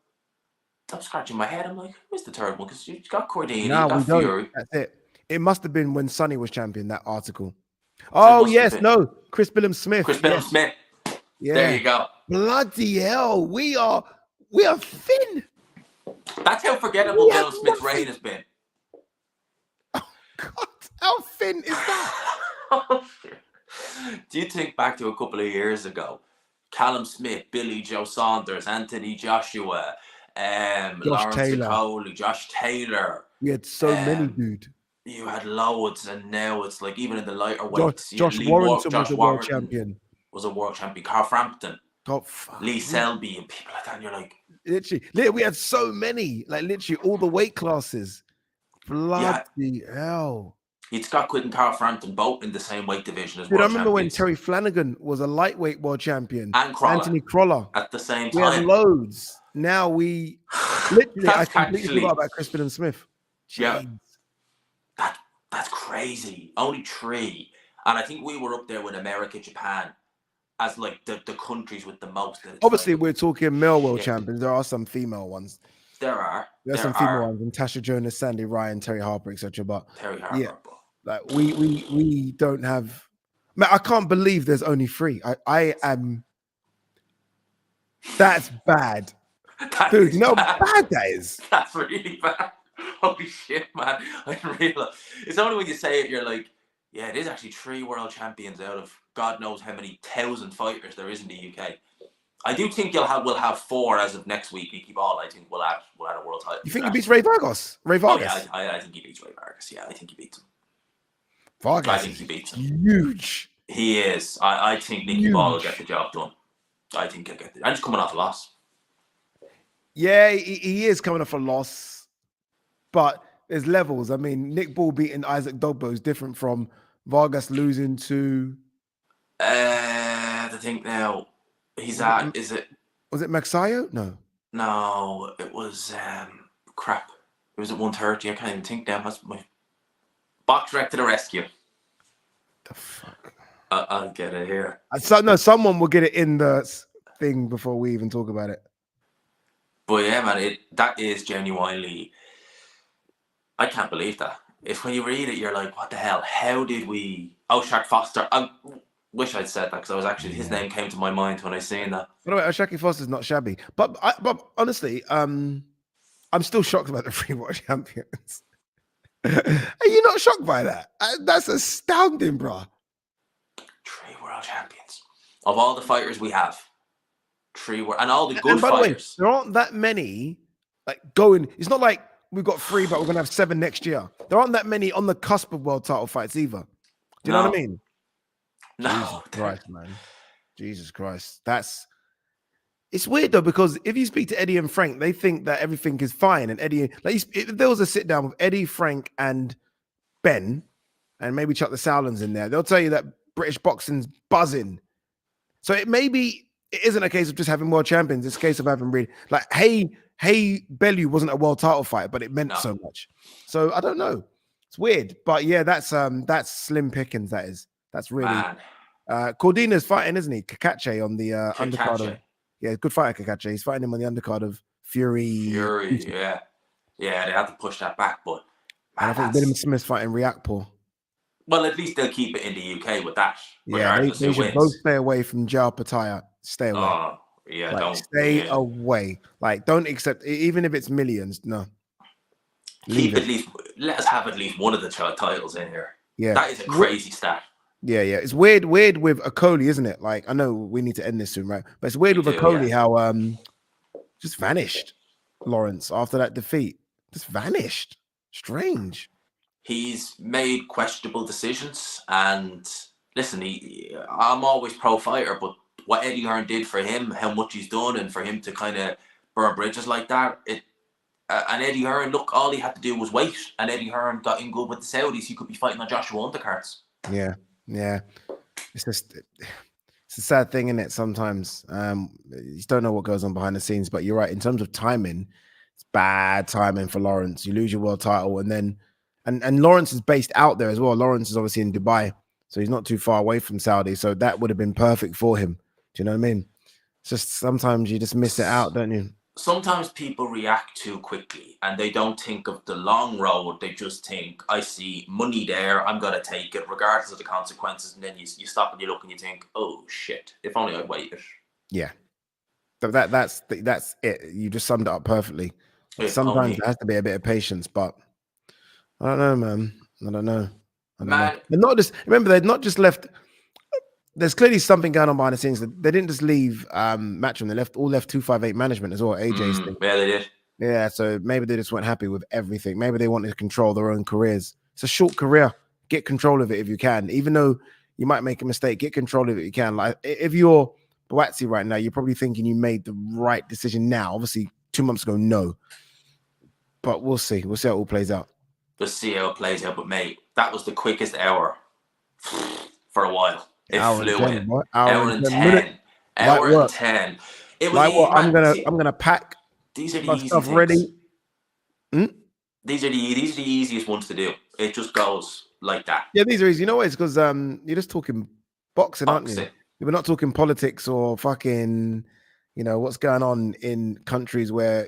scratching my head. I'm like, who's the third one? Because you've got Cordini, you've got Fury. That's it. It must have been when Sonny was champion, that article. Oh, yes, no. Chris Billum Smith. Smith. Yeah. There you go. Bloody hell. We are thin. That's how forgettable Billum Smith's reign has been. Oh, God. How thin is that? Do you think back to a couple of years ago? Callum Smith, Billy Joe Saunders, Anthony Joshua, Lawrence Okoli, Josh Taylor. We had so many, dude. You had loads, and now it's like even in the lighter weights. Josh Warrington was a world champion. Carl Frampton, God, Lee Selby, and people like that. And you're like, literally, we had so many, like literally all the weight classes. Bloody hell! It's got Quinn and Carl Frampton both in the same weight division as I remember when Terry Flanagan was a lightweight world champion, and Anthony Crolla at the same time. We had loads. Now we literally, I completely forgot about Chris Billum Smith. Yeah. That's crazy. Only 3. And I think we were up there with America, Japan as like the countries with the most. Obviously, we're talking male world champions. There are some female ones. There are some female ones. And Tasha Jonas, Sandy Ryan, Terry Harper, etc. But Terry Harper. Like we don't have. Man, I can't believe there's only 3. I am. That's bad. Dude, you know how bad that is? That's really bad. Holy shit, man. I didn't realize. It's only when you say it, you're like, yeah, it is actually 3 world champions out of God knows how many thousand fighters there is in the UK. I do think we'll have 4 as of next week. Nicky Ball, I think we'll add a world title. You think he beats Ray Vargas? Oh, yeah, I think he beats Ray Vargas. Yeah, I think he beats him. Vargas, I think he beats him. Huge. He is. I think Nicky Ball will get the job done. I think he'll get it. I'm just coming off a loss. Yeah, he is coming off a loss, but there's levels. I mean, Nick Ball beating Isaac Dogbo is different from Vargas losing to. I think now he's at. Is it? Was it Maxayo? No, it was crap. It was at 130. I can't even think now. That's my box rec to the rescue. The fuck. I'll get it here. Someone will get it in the thing before we even talk about it. But yeah, man, that is genuinely. I can't believe that. If when you read it, you're like, what the hell? How did we? Oh, Shaq Foster. I wish I'd said that because I was actually his name came to my mind when I seen that. By the way, Shaq Foster's not shabby, but honestly, I'm still shocked about the 3 world champions. Are you not shocked by that? That's astounding, bro. 3 world champions. Of all the fighters we have, 3 were, and all the good And by the way, fighters. there aren't that many like going. It's not like we've got 3, but we're gonna have 7 next year. There aren't that many on the cusp of world title fights either. Do you know what I mean? No. Jesus Christ, man. Jesus Christ. It's weird though, because if you speak to Eddie and Frank, they think that everything is fine. And Eddie, like, if there was a sit down with Eddie, Frank, and Ben, and maybe Chuck the Sowlands in there, they'll tell you that British boxing's buzzing. So it isn't a case of just having world champions. It's a case of having really, like, hey, Bellew wasn't a world title fight, but it meant so much. So I don't know. It's weird, but yeah, that's slim pickings. That's really. Cordina's fighting, isn't he? Kakache on the undercard of. Yeah, good fighter, Kakache. He's fighting him on the undercard of Fury. Yeah. Yeah, they had to push that back, but... Man, and I think William Smith's fighting Riakpo. Well, at least they'll keep it in the UK with that. Yeah, they should both stay away from Jao Pattaya. Stay away. Oh, yeah, like, stay away. Like, don't accept, even if it's millions, no. Let us have at least one of the titles in here. Yeah. That is a crazy stat. Yeah. It's weird with Okoli, isn't it? Like, I know we need to end this soon, right? But it's weird with Okoli how just vanished Lawrence after that defeat. Just vanished. Strange. He's made questionable decisions, and listen, I'm always pro fighter, but what Eddie Hearn did for him, how much he's done, and for him to kind of burn bridges like that, and Eddie Hearn, look, all he had to do was wait, and Eddie Hearn got in good with the Saudis. He could be fighting on Joshua undercards. Yeah. It's just, it's a sad thing, isn't it? Sometimes you just don't know what goes on behind the scenes. But you're right, in terms of timing, it's bad timing for Lawrence. You lose your world title, and then and Lawrence is based out there as well. Lawrence is obviously in Dubai, so he's not too far away from Saudi. So that would have been perfect for him. Do you know what I mean? It's just sometimes you just miss it out, don't you? Sometimes people react too quickly and they don't think of the long road. They just think, I see money there, I'm going to take it regardless of the consequences. And then you stop and you look and you think, oh shit, if only I'd waited. Yeah. That's it. You just summed it up perfectly. Sometimes there has to be a bit of patience, but I don't know, man. I don't know. They're not just, remember, they've not just left. There's clearly something going on behind the scenes. They didn't just leave Matchroom. They left 258 management as well. AJ's thing. Yeah, they did. Yeah, so maybe they just weren't happy with everything. Maybe they wanted to control their own careers. It's a short career. Get control of it if you can. Even though you might make a mistake, get control of it if you can. Like, if you're Boatsi right now, you're probably thinking you made the right decision now. Obviously, 2 months ago, no. But we'll see. We'll see how it all plays out. We'll see how it plays out. But, mate, that was the quickest hour for a while. It flew in. Hour and 10. Hour and 10. It was like what? I'm gonna pack. These are the my easy stuff things. Ready. These are the easiest ones to do. It just goes like that. Yeah, these are easy. You know what? It's because you're just talking boxing, aren't you? We're not talking politics or fucking, what's going on in countries where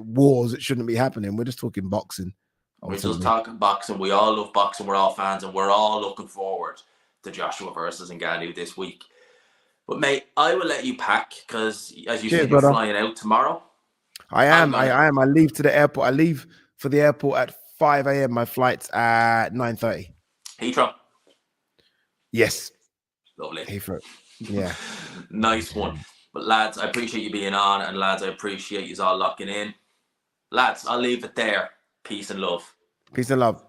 wars shouldn't be happening. We're just talking boxing. We're just talking boxing. We all love boxing. We're all fans, and we're all looking forward to Joshua versus Ngannou this week. But mate, I will let you pack because, as you said, you're flying out tomorrow. I am. I leave to the airport. I leave for the airport at 5 a.m. My flight's at 9:30. Heathrow. Yes. Lovely. Heathrow. Yeah. Nice one. But lads, I appreciate you being on, and lads, I appreciate you all locking in. Lads, I'll leave it there. Peace and love. Peace and love.